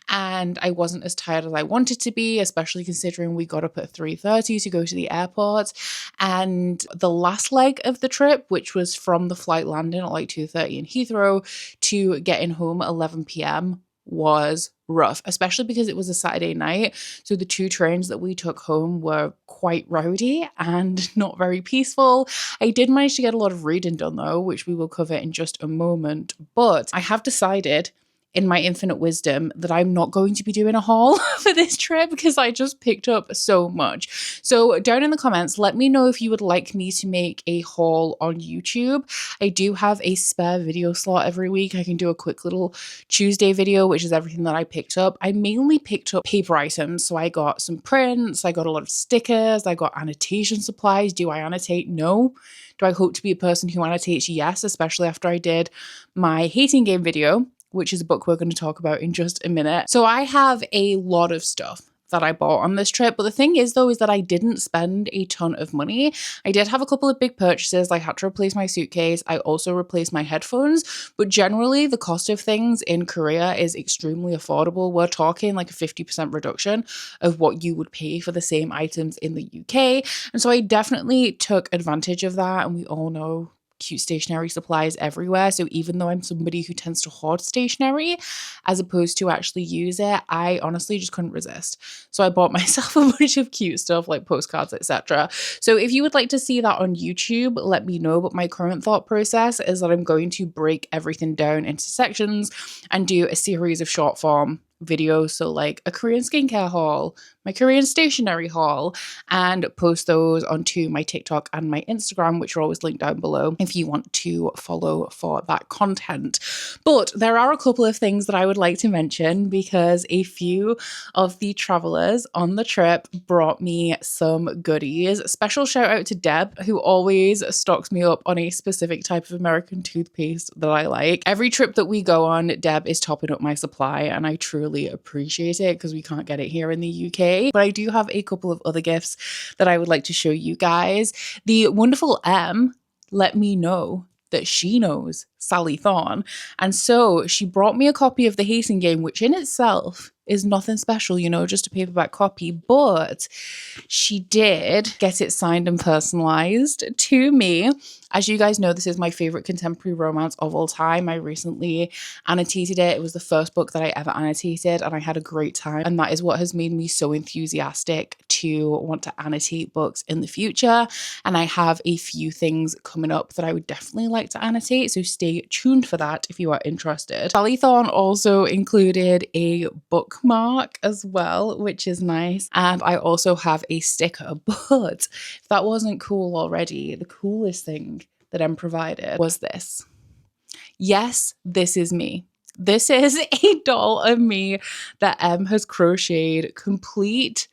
and I wasn't as tired as I wanted to be, especially considering we got up at 3:30 to go to the airport. And the last leg of the trip, which was from the flight landing at like 2:30 in Heathrow to getting home at 11 p.m., was rough, especially because it was a Saturday night. So the 2 trains that we took home were quite rowdy and not very peaceful. I did manage to get a lot of reading done though, which we will cover in just a moment. But I have decided, in my infinite wisdom, that I'm not going to be doing a haul for this trip because I just picked up so much. So down in the comments, let me know if you would like me to make a haul on YouTube. I do have a spare video slot every week. I can do a quick little Tuesday video, which is everything that I picked up. I mainly picked up paper items. So I got some prints, I got a lot of stickers, I got annotation supplies. Do I annotate? No. Do I hope to be a person who annotates? Yes, especially after I did my hating game video, which is a book we're going to talk about in just a minute. So I have a lot of stuff that I bought on this trip. But the thing is though, is that I didn't spend a ton of money. I did have a couple of big purchases. I had to replace my suitcase. I also replaced my headphones, but generally the cost of things in Korea is extremely affordable. We're talking like a 50% reduction of what you would pay for the same items in the UK. And so I definitely took advantage of that. And we all know cute stationery supplies everywhere. So even though I'm somebody who tends to hoard stationery as opposed to actually use it, I honestly just couldn't resist. So I bought myself a bunch of cute stuff like postcards, etc. So if you would like to see that on YouTube, let me know. But my current thought process is that I'm going to break everything down into sections and do a series of short form videos. So like a Korean skincare haul, my Korean stationery haul, and post those onto my TikTok and my Instagram, which are always linked down below if you want to follow for that content. But there are a couple of things that I would like to mention because a few of the travelers on the trip brought me some goodies. Special shout out to Deb, who always stocks me up on a specific type of American toothpaste that I like. Every trip that we go on, Deb is topping up my supply, and I truly appreciate it because we can't get it here in the UK. But I do have a couple of other gifts that I would like to show you guys. The wonderful M let me know that she knows Sally Thorne, and so she brought me a copy of the Hating Game, which in itself is nothing special, you know, just a paperback copy, but she did get it signed and personalized to me. As you guys know, this is my favorite contemporary romance of all time. I recently annotated it. It was the first book that I ever annotated, and I had a great time. And that is what has made me so enthusiastic to want to annotate books in the future. And I have a few things coming up that I would definitely like to annotate, so stay tuned for that if you are interested. Sally Thorne also included a bookmark as well, which is nice. And I also have a sticker, but if that wasn't cool already, the coolest thing that M provided was this. Yes, this is me. This is a doll of me that Em has crocheted complete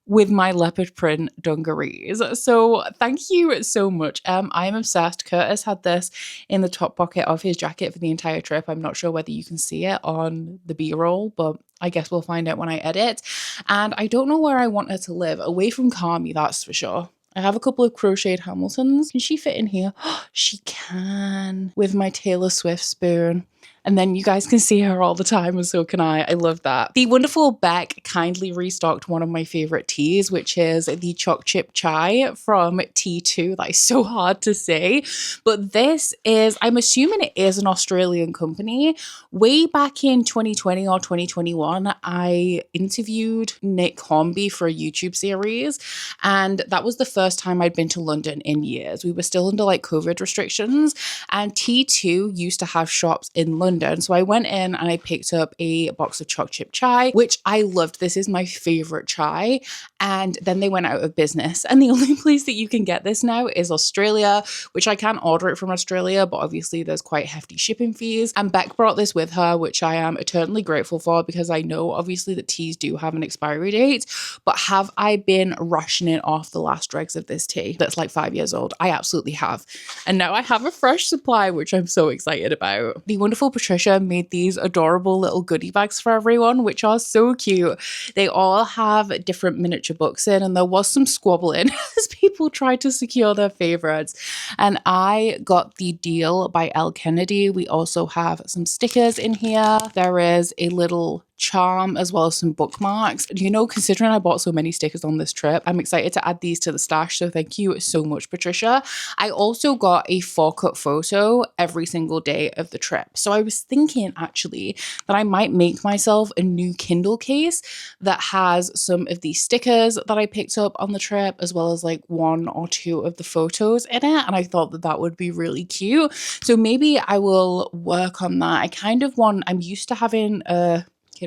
with my leopard print dungarees. So thank you so much. I'm obsessed. Curtis had this in the top pocket of his jacket for the entire trip. I'm not sure whether you can see it on the B-roll, but I guess we'll find out when I edit. And I don't know where I want her to live. Away from Carmi, that's for sure. I have a couple of crocheted Hamiltons. Can she fit in here? She can, with my Taylor Swift spoon. And then you guys can see her all the time, and so can I. I love that. The wonderful Beck kindly restocked one of my favorite teas, which is the choc chip chai from T2. That is so hard to say. But this is, I'm assuming it is an Australian company. Way back in 2020 or 2021, I interviewed Nick Hornby for a YouTube series. And that was the first time I'd been to London in years. We were still under like COVID restrictions. And T2 used to have shops in London. So I went in and I picked up a box of choc chip chai, which I loved. This is my favorite chai. And then they went out of business. And the only place that you can get this now is Australia, which I can't order it from Australia, but obviously there's quite hefty shipping fees. And Beck brought this with her, which I am eternally grateful for because I know obviously that teas do have an expiry date, but have I been rationing off the last dregs of this tea that's like 5 years old? I absolutely have. And now I have a fresh supply, which I'm so excited about. The wonderful Patricia made these adorable little goodie bags for everyone, which are so cute. They all have different miniature books in, and there was some squabbling as people tried to secure their favorites. And I got the Deal by Elle Kennedy. We also have some stickers in here. There is a little charm as well as some bookmarks. You know, considering I bought so many stickers on this trip, I'm excited to add these to the stash, so thank you so much, Patricia. I also got a 4-cut photo every single day of the trip. So I was thinking actually that I might make myself a new Kindle case that has some of these stickers that I picked up on the trip, as well as like 1 or 2 of the photos in it. And I thought that that would be really cute. So maybe I will work on that. I kind of want, I'm used to having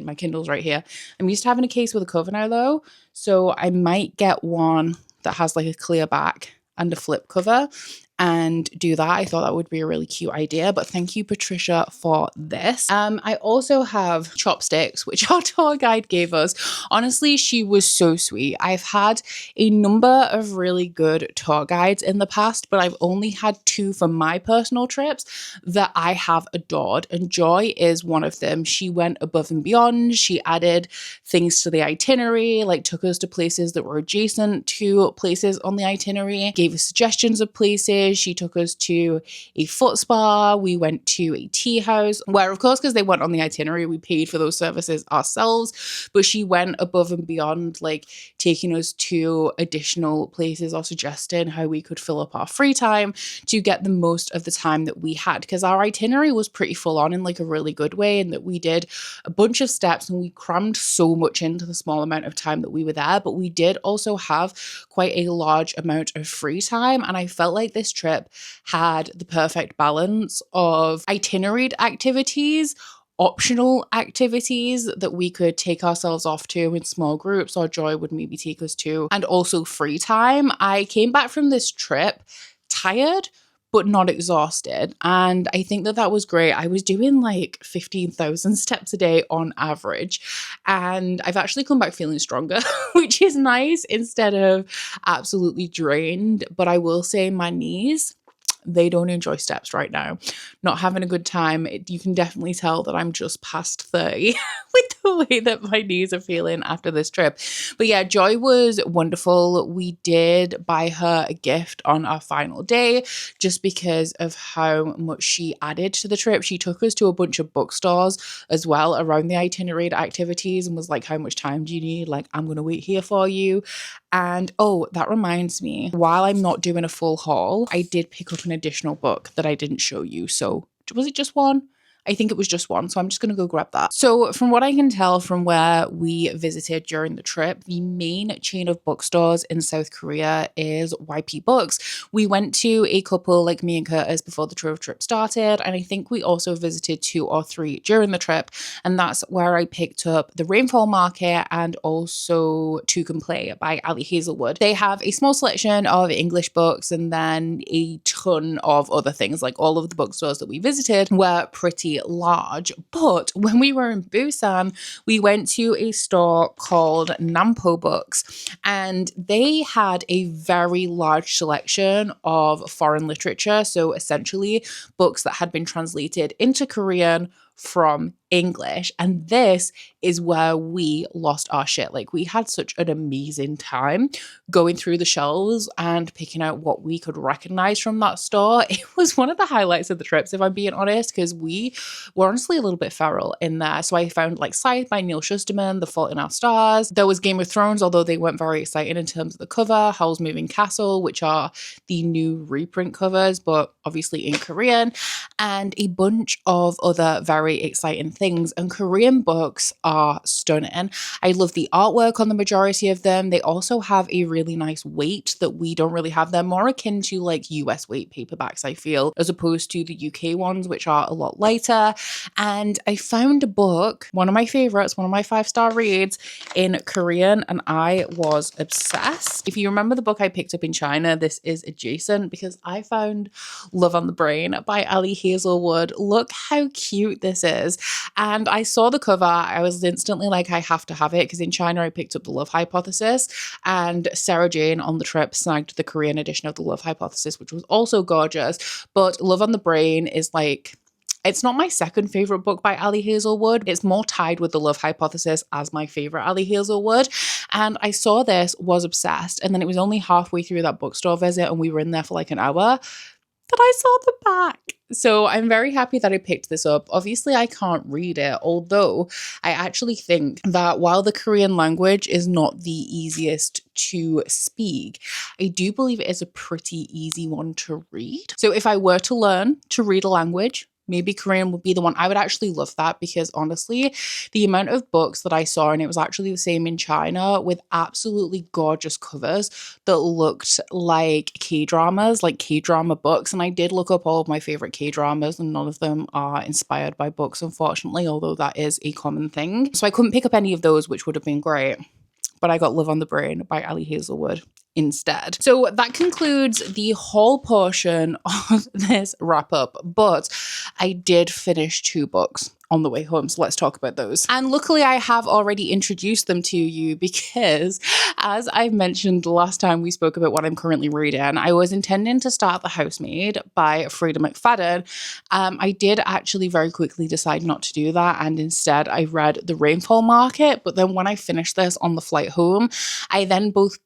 my Kindle's right here. I'm used to having a case with a cover now though. So I might get one that has like a clear back and a flip cover and do that. I thought that would be a really cute idea, but thank you, Patricia, for this. I also have chopsticks, which our tour guide gave us. Honestly, she was so sweet. I've had a number of really good tour guides in the past, but I've only had 2 for my personal trips that I have adored, and Joy is one of them. She went above and beyond. She added things to the itinerary, like took us to places that were adjacent to places on the itinerary, gave us suggestions of places. She took us to a foot spa. We went to a tea house where, of course, because they went on the itinerary, we paid for those services ourselves. But she went above and beyond, like taking us to additional places or suggesting how we could fill up our free time to get the most of the time that we had. Because our itinerary was pretty full on in like a really good way, and that we did a bunch of steps and we crammed so much into the small amount of time that we were there. But we did also have quite a large amount of free time. And I felt like this trip had the perfect balance of itineraried activities, optional activities that we could take ourselves off to in small groups, or Joy would maybe take us to, and also free time. I came back from this trip tired, but not exhausted. And I think that that was great. I was doing like 15,000 steps a day on average. And I've actually come back feeling stronger, which is nice, instead of absolutely drained. But I will say my knees, they don't enjoy steps right now. Not having a good time. You can definitely tell that I'm just past 30 with the way that my knees are feeling after this trip. But yeah, Joy was wonderful. We did buy her a gift on our final day just because of how much she added to the trip. She took us to a bunch of bookstores as well around the itinerary activities and was like, how much time do you need? Like, I'm going to wait here for you. And oh, that reminds me, while I'm not doing a full haul, I did pick up an additional book that I didn't show you. So was it just one? I think it was just one, so I'm just going to go grab that. So from what I can tell from where we visited during the trip, the main chain of bookstores in South Korea is YP Books. We went to a couple, like me and Curtis, before the Trovatrip started, and I think we also visited 2 or 3 during the trip, and that's where I picked up The Rainfall Market and also To Play by Ali Hazelwood. They have a small selection of English books and then a ton of other things. Like all of the bookstores that we visited were pretty very large. But when we were in Busan, we went to a store called Nampo Books, and they had a very large selection of foreign literature. So essentially books that had been translated into Korean from English. And this is where we lost our shit. Like, we had such an amazing time going through the shelves and picking out what we could recognize from that store. It was one of the highlights of the trips, if I'm being honest, because we were honestly a little bit feral in there. So I found like Scythe by Neil Shusterman, The Fault in Our Stars. There was Game of Thrones, although they weren't very exciting in terms of the cover, Howl's Moving Castle, which are the new reprint covers, but obviously in Korean, and a bunch of other very exciting things. And Korean books are stunning. I love the artwork on the majority of them. They also have a really nice weight that we don't really have. They're more akin to like US weight paperbacks, I feel, as opposed to the UK ones, which are a lot lighter. And I found a book, one of my favorites, one of my 5-star reads in Korean, and I was obsessed. If you remember the book I picked up in China, this is adjacent, because I found Love on the Brain by Ali Hazelwood. Look how cute this is. And I saw the cover, I was instantly like, I have to have it, because in China I picked up The Love Hypothesis, and Sarah Jane on the trip snagged the Korean edition of The Love Hypothesis, which was also gorgeous. But Love on the Brain is like, it's not my second favorite book by Ali Hazelwood. It's more tied with The Love Hypothesis as my favorite Ali Hazelwood. And I saw this, was obsessed. And then it was only halfway through that bookstore visit, and we were in there for like an hour, that I saw the back. So I'm very happy that I picked this up. Obviously, I can't read it, although I actually think that while the Korean language is not the easiest to speak, I do believe it is a pretty easy one to read. So if I were to learn to read a language, maybe Korean would be the one. I would actually love that, because honestly, the amount of books that I saw, and it was actually the same in China, with absolutely gorgeous covers that looked like K-dramas, like K-drama books. And I did look up all of my favorite K-dramas, and none of them are inspired by books, unfortunately, although that is a common thing. So I couldn't pick up any of those, which would have been great. But I got Love on the Brain by Ali Hazelwood instead. So that concludes the whole portion of this wrap up, but I did finish 2 books on the way home. So let's talk about those. And luckily I have already introduced them to you, because as I mentioned last time we spoke about what I'm currently reading, I was intending to start The Housemaid by Frida McFadden. I did actually very quickly decide not to do that, and instead I read The Rainfall Market. But then when I finished this on the flight home, I then both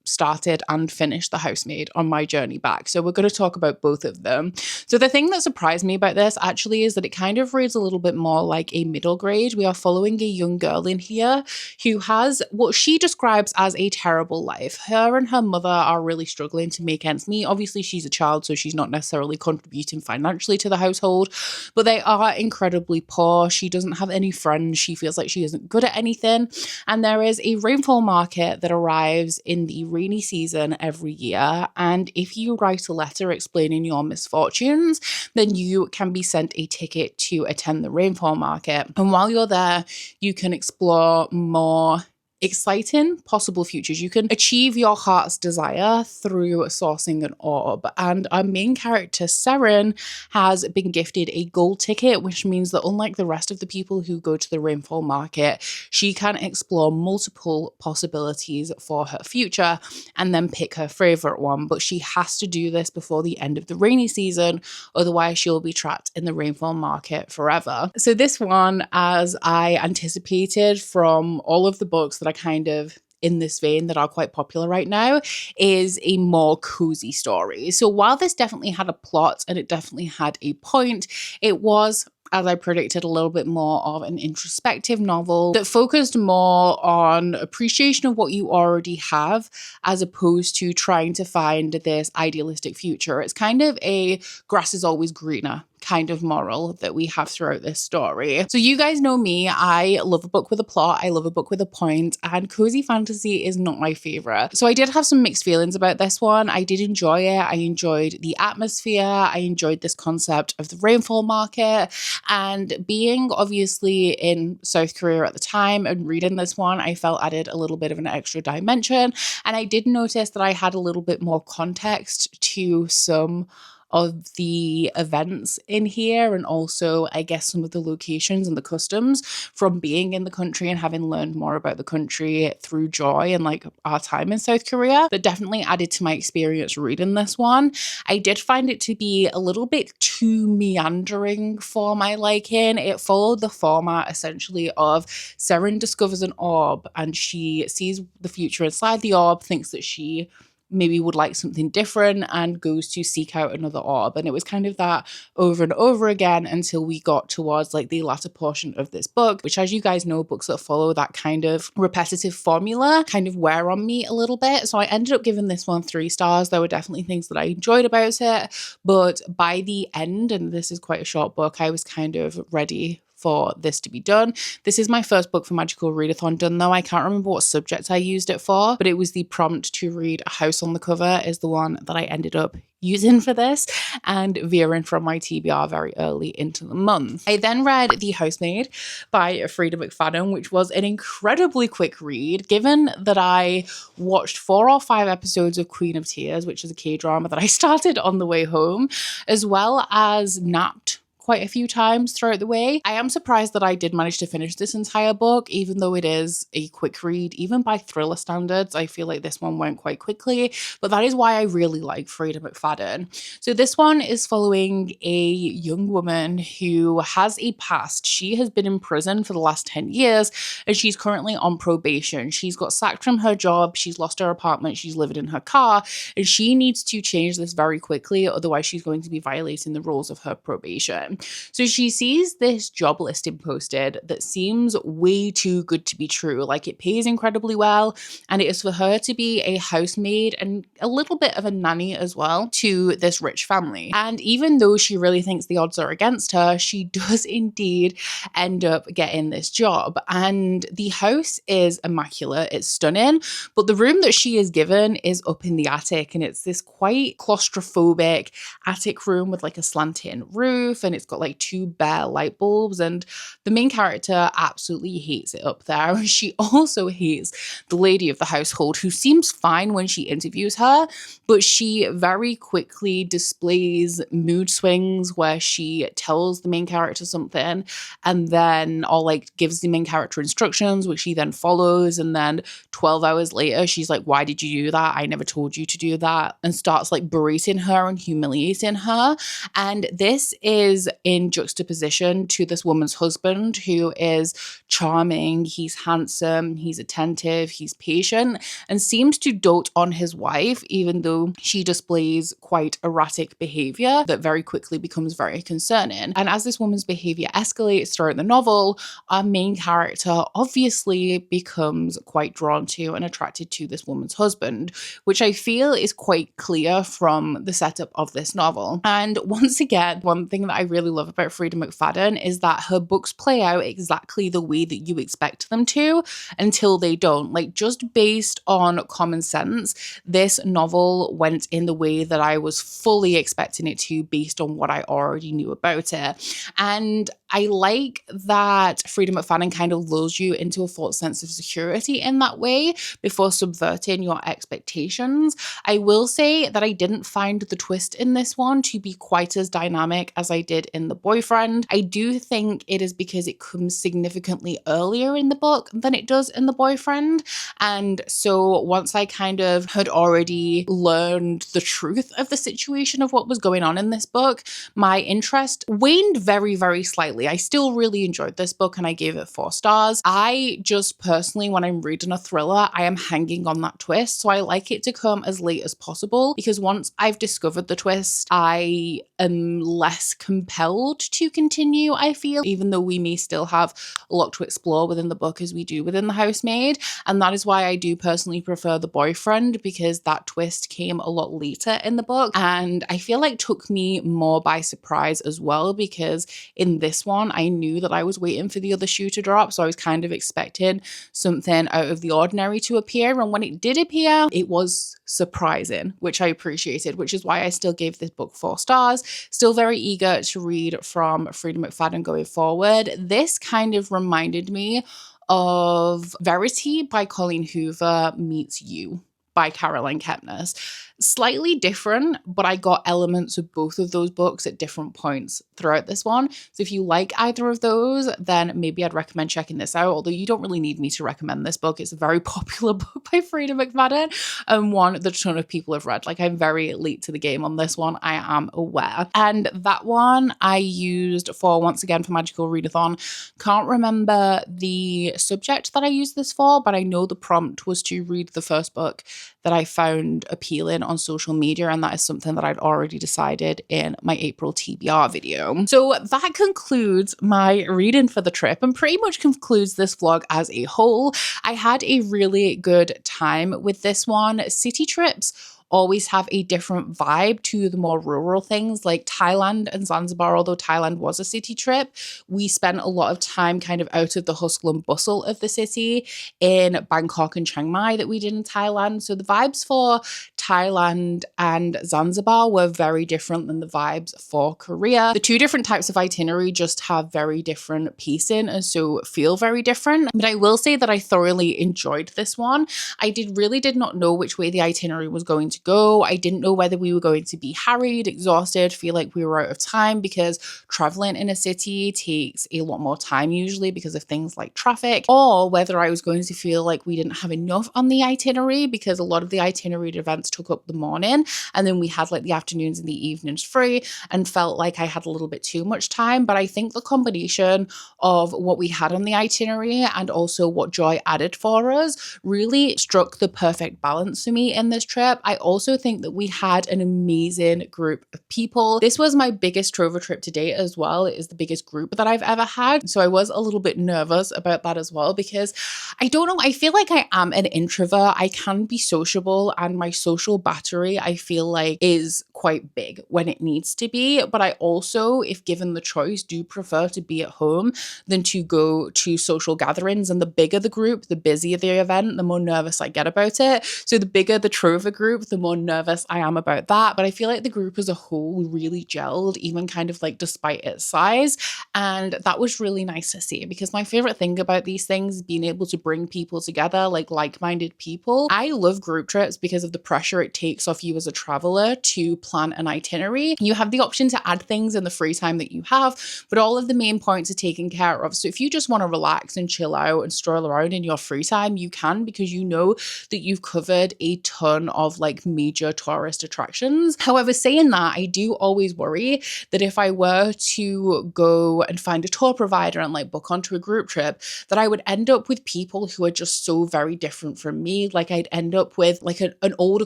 started and finished The Housemaid on my journey back. So we're going to talk about both of them. So the thing that surprised me about this actually is that it kind of reads a little bit more like a middle grade. We are following a young girl in here who has what she describes as a terrible life. Her and her mother are really struggling to make ends meet. Obviously, she's a child, so she's not necessarily contributing financially to the household, but they are incredibly poor. She doesn't have any friends. She feels like she isn't good at anything. And there is a rainfall market that arrives in the rainy season every year, and if you write a letter explaining your misfortunes, then you can be sent a ticket to attend the rainfall market. And while you're there, you can explore more exciting possible futures. You can achieve your heart's desire through sourcing an orb. And our main character, Seren, has been gifted a gold ticket, which means that unlike the rest of the people who go to the rainfall market, she can explore multiple possibilities for her future and then pick her favorite one. But she has to do this before the end of the rainy season, otherwise she'll be trapped in the rainfall market forever. So this one, as I anticipated from all of the books that kind of in this vein that are quite popular right now, is a more cozy story. So while this definitely had a plot and it definitely had a point, it was, as I predicted, a little bit more of an introspective novel that focused more on appreciation of what you already have, as opposed to trying to find this idealistic future. It's kind of a grass is always greener kind of moral that we have throughout this story. So you guys know me, I love a book with a plot, I love a book with a point, and cozy fantasy is not my favorite. So I did have some mixed feelings about this one. I did enjoy it. I enjoyed the atmosphere. I enjoyed this concept of the rainfall market, and being obviously in South Korea at the time and reading this one, I felt added a little bit of an extra dimension. And I did notice that I had a little bit more context to some of the events in here, and also I guess some of the locations and the customs from being in the country and having learned more about the country through Joy and like our time in South Korea, that definitely added to my experience reading this one. I did find it to be a little bit too meandering for my liking. It followed the format essentially of Seren discovers an orb and she sees the future inside the orb, thinks that she maybe would like something different, and goes to seek out another orb. And it was kind of that over and over again until we got towards like the latter portion of this book, which, as you guys know, books that follow that kind of repetitive formula kind of wear on me a little bit. So I ended up giving this one 3 stars. There were definitely things that I enjoyed about it, but by the end, and this is quite a short book, I was kind of ready for this to be done. This is my first book for Magical Readathon done though. I can't remember what subject I used it for, but it was the prompt to read A House on the Cover is the one that I ended up using for this, and veering from my TBR very early into the month. I then read The Housemaid by Frida McFadden, which was an incredibly quick read, given that I watched 4 or 5 episodes of Queen of Tears, which is a K-drama that I started on the way home, as well as napped quite a few times throughout the way. I am surprised that I did manage to finish this entire book, even though it is a quick read. Even by thriller standards, I feel like this one went quite quickly, but that is why I really like Frida McFadden. So this one is following a young woman who has a past. She has been in prison for the last 10 years, and she's currently on probation. She's got sacked from her job, she's lost her apartment, she's living in her car, and she needs to change this very quickly, otherwise she's going to be violating the rules of her probation. So she sees this job listing posted that seems way too good to be true. Like, it pays incredibly well, and it is for her to be a housemaid and a little bit of a nanny as well to this rich family. And even though she really thinks the odds are against her, she does indeed end up getting this job. And the house is immaculate, it's stunning, but the room that she is given is up in the attic, and it's this quite claustrophobic attic room with like a slanting roof, and it's got like 2 bare light bulbs, and the main character absolutely hates it up there. She also hates the lady of the household, who seems fine when she interviews her, but she very quickly displays mood swings where she tells the main character something and then, or like gives the main character instructions, which she then follows, and then 12 hours later she's like, why did you do that? I never told you to do that, and starts like berating her and humiliating her. And this is in juxtaposition to this woman's husband, who is charming, he's handsome, he's attentive, he's patient, and seems to dote on his wife, even though she displays quite erratic behavior that very quickly becomes very concerning. And as this woman's behavior escalates throughout the novel, our main character obviously becomes quite drawn to and attracted to this woman's husband, which I feel is quite clear from the setup of this novel. And once again, one thing that I really love about Frida McFadden is that her books play out exactly the way that you expect them to until they don't. Like, just based on common sense, this novel went in the way that I was fully expecting it to based on what I already knew about it. And I like that Frida McFadden kind of lulls you into a false sense of security in that way before subverting your expectations. I will say that I didn't find the twist in this one to be quite as dynamic as I did in The Boyfriend. I do think it is because it comes significantly earlier in the book than it does in The Boyfriend. And so once I kind of had already learned the truth of the situation of what was going on in this book, my interest waned very, very slightly. I still really enjoyed this book and I gave it 4 stars. I just personally, when I'm reading a thriller, I am hanging on that twist. So I like it to come as late as possible, because once I've discovered the twist, I am less compelled to continue, I feel, even though we may still have a lot to explore within the book as we do within The Housemaid. And that is why I do personally prefer The Boyfriend, because that twist came a lot later in the book and I feel like took me more by surprise as well, because in this one I knew that I was waiting for the other shoe to drop, so I was kind of expecting something out of the ordinary to appear, and when it did appear, it was surprising, which I appreciated, which is why I still gave this book 4 stars. Still very eager to read from Frida McFadden going forward. This kind of reminded me of Verity by Colleen Hoover meets You. by Caroline Kepnes. Slightly different, but I got elements of both of those books at different points throughout this one. So if you like either of those, then maybe I'd recommend checking this out, although you don't really need me to recommend this book. It's a very popular book by Freda McFadden and one that a ton of people have read. Like, I'm very late to the game on this one, I am aware. And that one I used for, once again, for Magical Readathon. Can't remember the subject that I used this for, but I know the prompt was to read the first book that I found appealing on social media, and that is something that I'd already decided in my April TBR video. So that concludes my reading for the trip and pretty much concludes this vlog as a whole. I had a really good time with this one. City trips always have a different vibe to the more rural things like Thailand and Zanzibar. Although Thailand was a city trip, we spent a lot of time kind of out of the hustle and bustle of the city in Bangkok and Chiang Mai that we did in Thailand. So the vibes for Thailand and Zanzibar were very different than the vibes for Korea. The two different types of itinerary just have very different pacing and so feel very different. But I will say that I thoroughly enjoyed this one. I really did not know which way the itinerary was going to go. I didn't know whether we were going to be harried, exhausted, feel like we were out of time, because traveling in a city takes a lot more time usually because of things like traffic, or whether I was going to feel like we didn't have enough on the itinerary because a lot of the itinerary events took up the morning and then we had like the afternoons and the evenings free, and felt like I had a little bit too much time. But I think the combination of what we had on the itinerary and also what Joy added for us really struck the perfect balance for me in this trip. I also think that we had an amazing group of people. This was my biggest Trover trip to date as well. It is the biggest group that I've ever had. So I was a little bit nervous about that as well, because I don't know, I feel like I am an introvert. I can be sociable, and my social battery, I feel like, is quite big when it needs to be. But I also, if given the choice, do prefer to be at home than to go to social gatherings. And the bigger the group, the busier the event, the more nervous I get about it. So the bigger the Trover group, the more nervous I am about that. But I feel like the group as a whole really gelled, even kind of like despite its size. And that was really nice to see, because my favorite thing about these things is being able to bring people together, like-minded people. I love group trips because of the pressure it takes off you as a traveler to plan an itinerary. You have the option to add things in the free time that you have, but all of the main points are taken care of. So if you just want to relax and chill out and stroll around in your free time, you can, because you know that you've covered a ton of like major tourist attractions. However, saying that, I do always worry that if I were to go and find a tour provider and like book onto a group trip, that I would end up with people who are just so very different from me. Like, I'd end up with like an older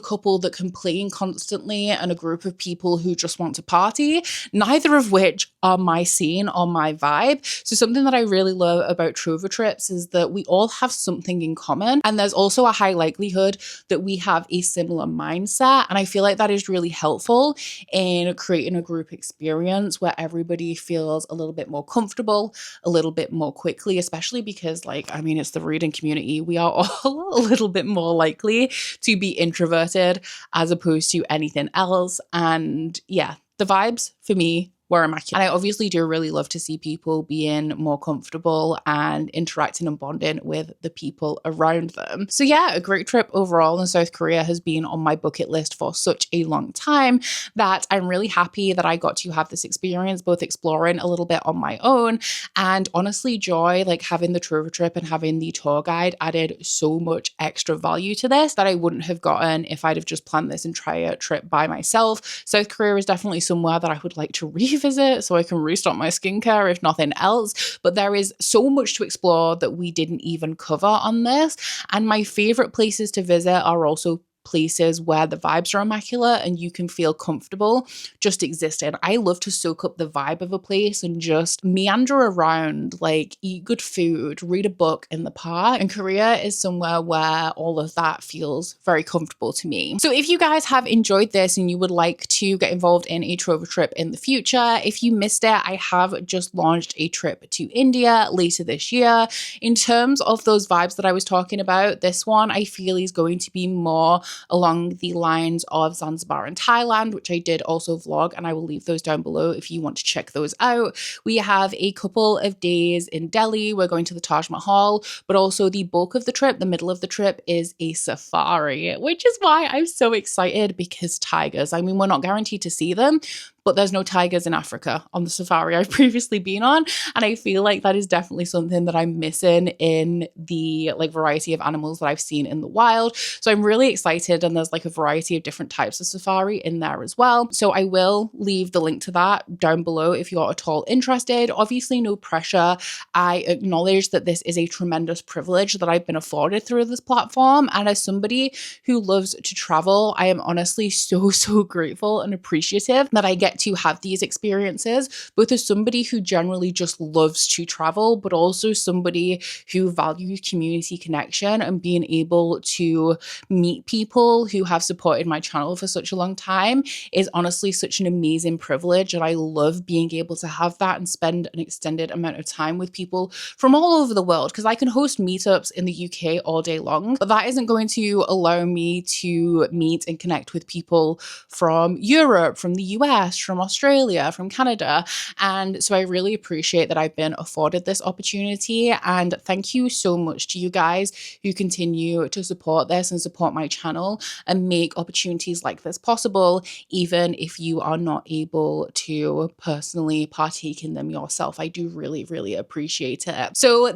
couple that complain constantly and a group of people who just want to party, neither of which are my scene or my vibe. So something that I really love about Trover trips is that we all have something in common, and there's also a high likelihood that we have a similar mindset. And I feel like that is really helpful in creating a group experience where everybody feels a little bit more comfortable, a little bit more quickly, especially because, like, I mean, it's the reading community. We are all a little bit more likely to be introverted as opposed to anything else. And yeah, the vibes for me were immaculate. And I obviously do really love to see people being more comfortable and interacting and bonding with the people around them. So yeah, a great trip overall, and South Korea has been on my bucket list for such a long time that I'm really happy that I got to have this experience, both exploring a little bit on my own, and honestly, Joy, like having the Trover trip and having the tour guide added so much extra value to this that I wouldn't have gotten if I'd have just planned this entire trip by myself. South Korea is definitely somewhere that I would like to revisit so I can restock my skincare, if nothing else. But there is so much to explore that we didn't even cover on this. And my favorite places to visit are also places where the vibes are immaculate and you can feel comfortable just existing. I love to soak up the vibe of a place and just meander around, like eat good food, read a book in the park. And Korea is somewhere where all of that feels very comfortable to me. So if you guys have enjoyed this and you would like to get involved in a Trover trip in the future, if you missed it, I have just launched a trip to India later this year. In terms of those vibes that I was talking about, this one I feel is going to be more along the lines of Zanzibar and Thailand, which I did also vlog, and I will leave those down below if you want to check those out. We have a couple of days in Delhi. We're going to the Taj Mahal, but also the bulk of the trip, the middle of the trip, is a safari, which is why I'm so excited, because tigers, I mean, we're not guaranteed to see them, but there's no tigers in Africa on the safari I've previously been on. And I feel like that is definitely something that I'm missing in the like variety of animals that I've seen in the wild. So I'm really excited. And there's like a variety of different types of safari in there as well. So I will leave the link to that down below if you're at all interested. Obviously, no pressure. I acknowledge that this is a tremendous privilege that I've been afforded through this platform. And as somebody who loves to travel, I am honestly so grateful and appreciative that I get to have these experiences, both as somebody who generally just loves to travel, but also somebody who values community connection and being able to meet people who have supported my channel for such a long time is honestly such an amazing privilege. And I love being able to have that and spend an extended amount of time with people from all over the world, because I can host meetups in the UK all day long, but that isn't going to allow me to meet and connect with people from Europe, from the US, from Australia, from Canada. And so I really appreciate that I've been afforded this opportunity. And thank you so much to you guys who continue to support this and support my channel and make opportunities like this possible, even if you are not able to personally partake in them yourself. I do really appreciate it. So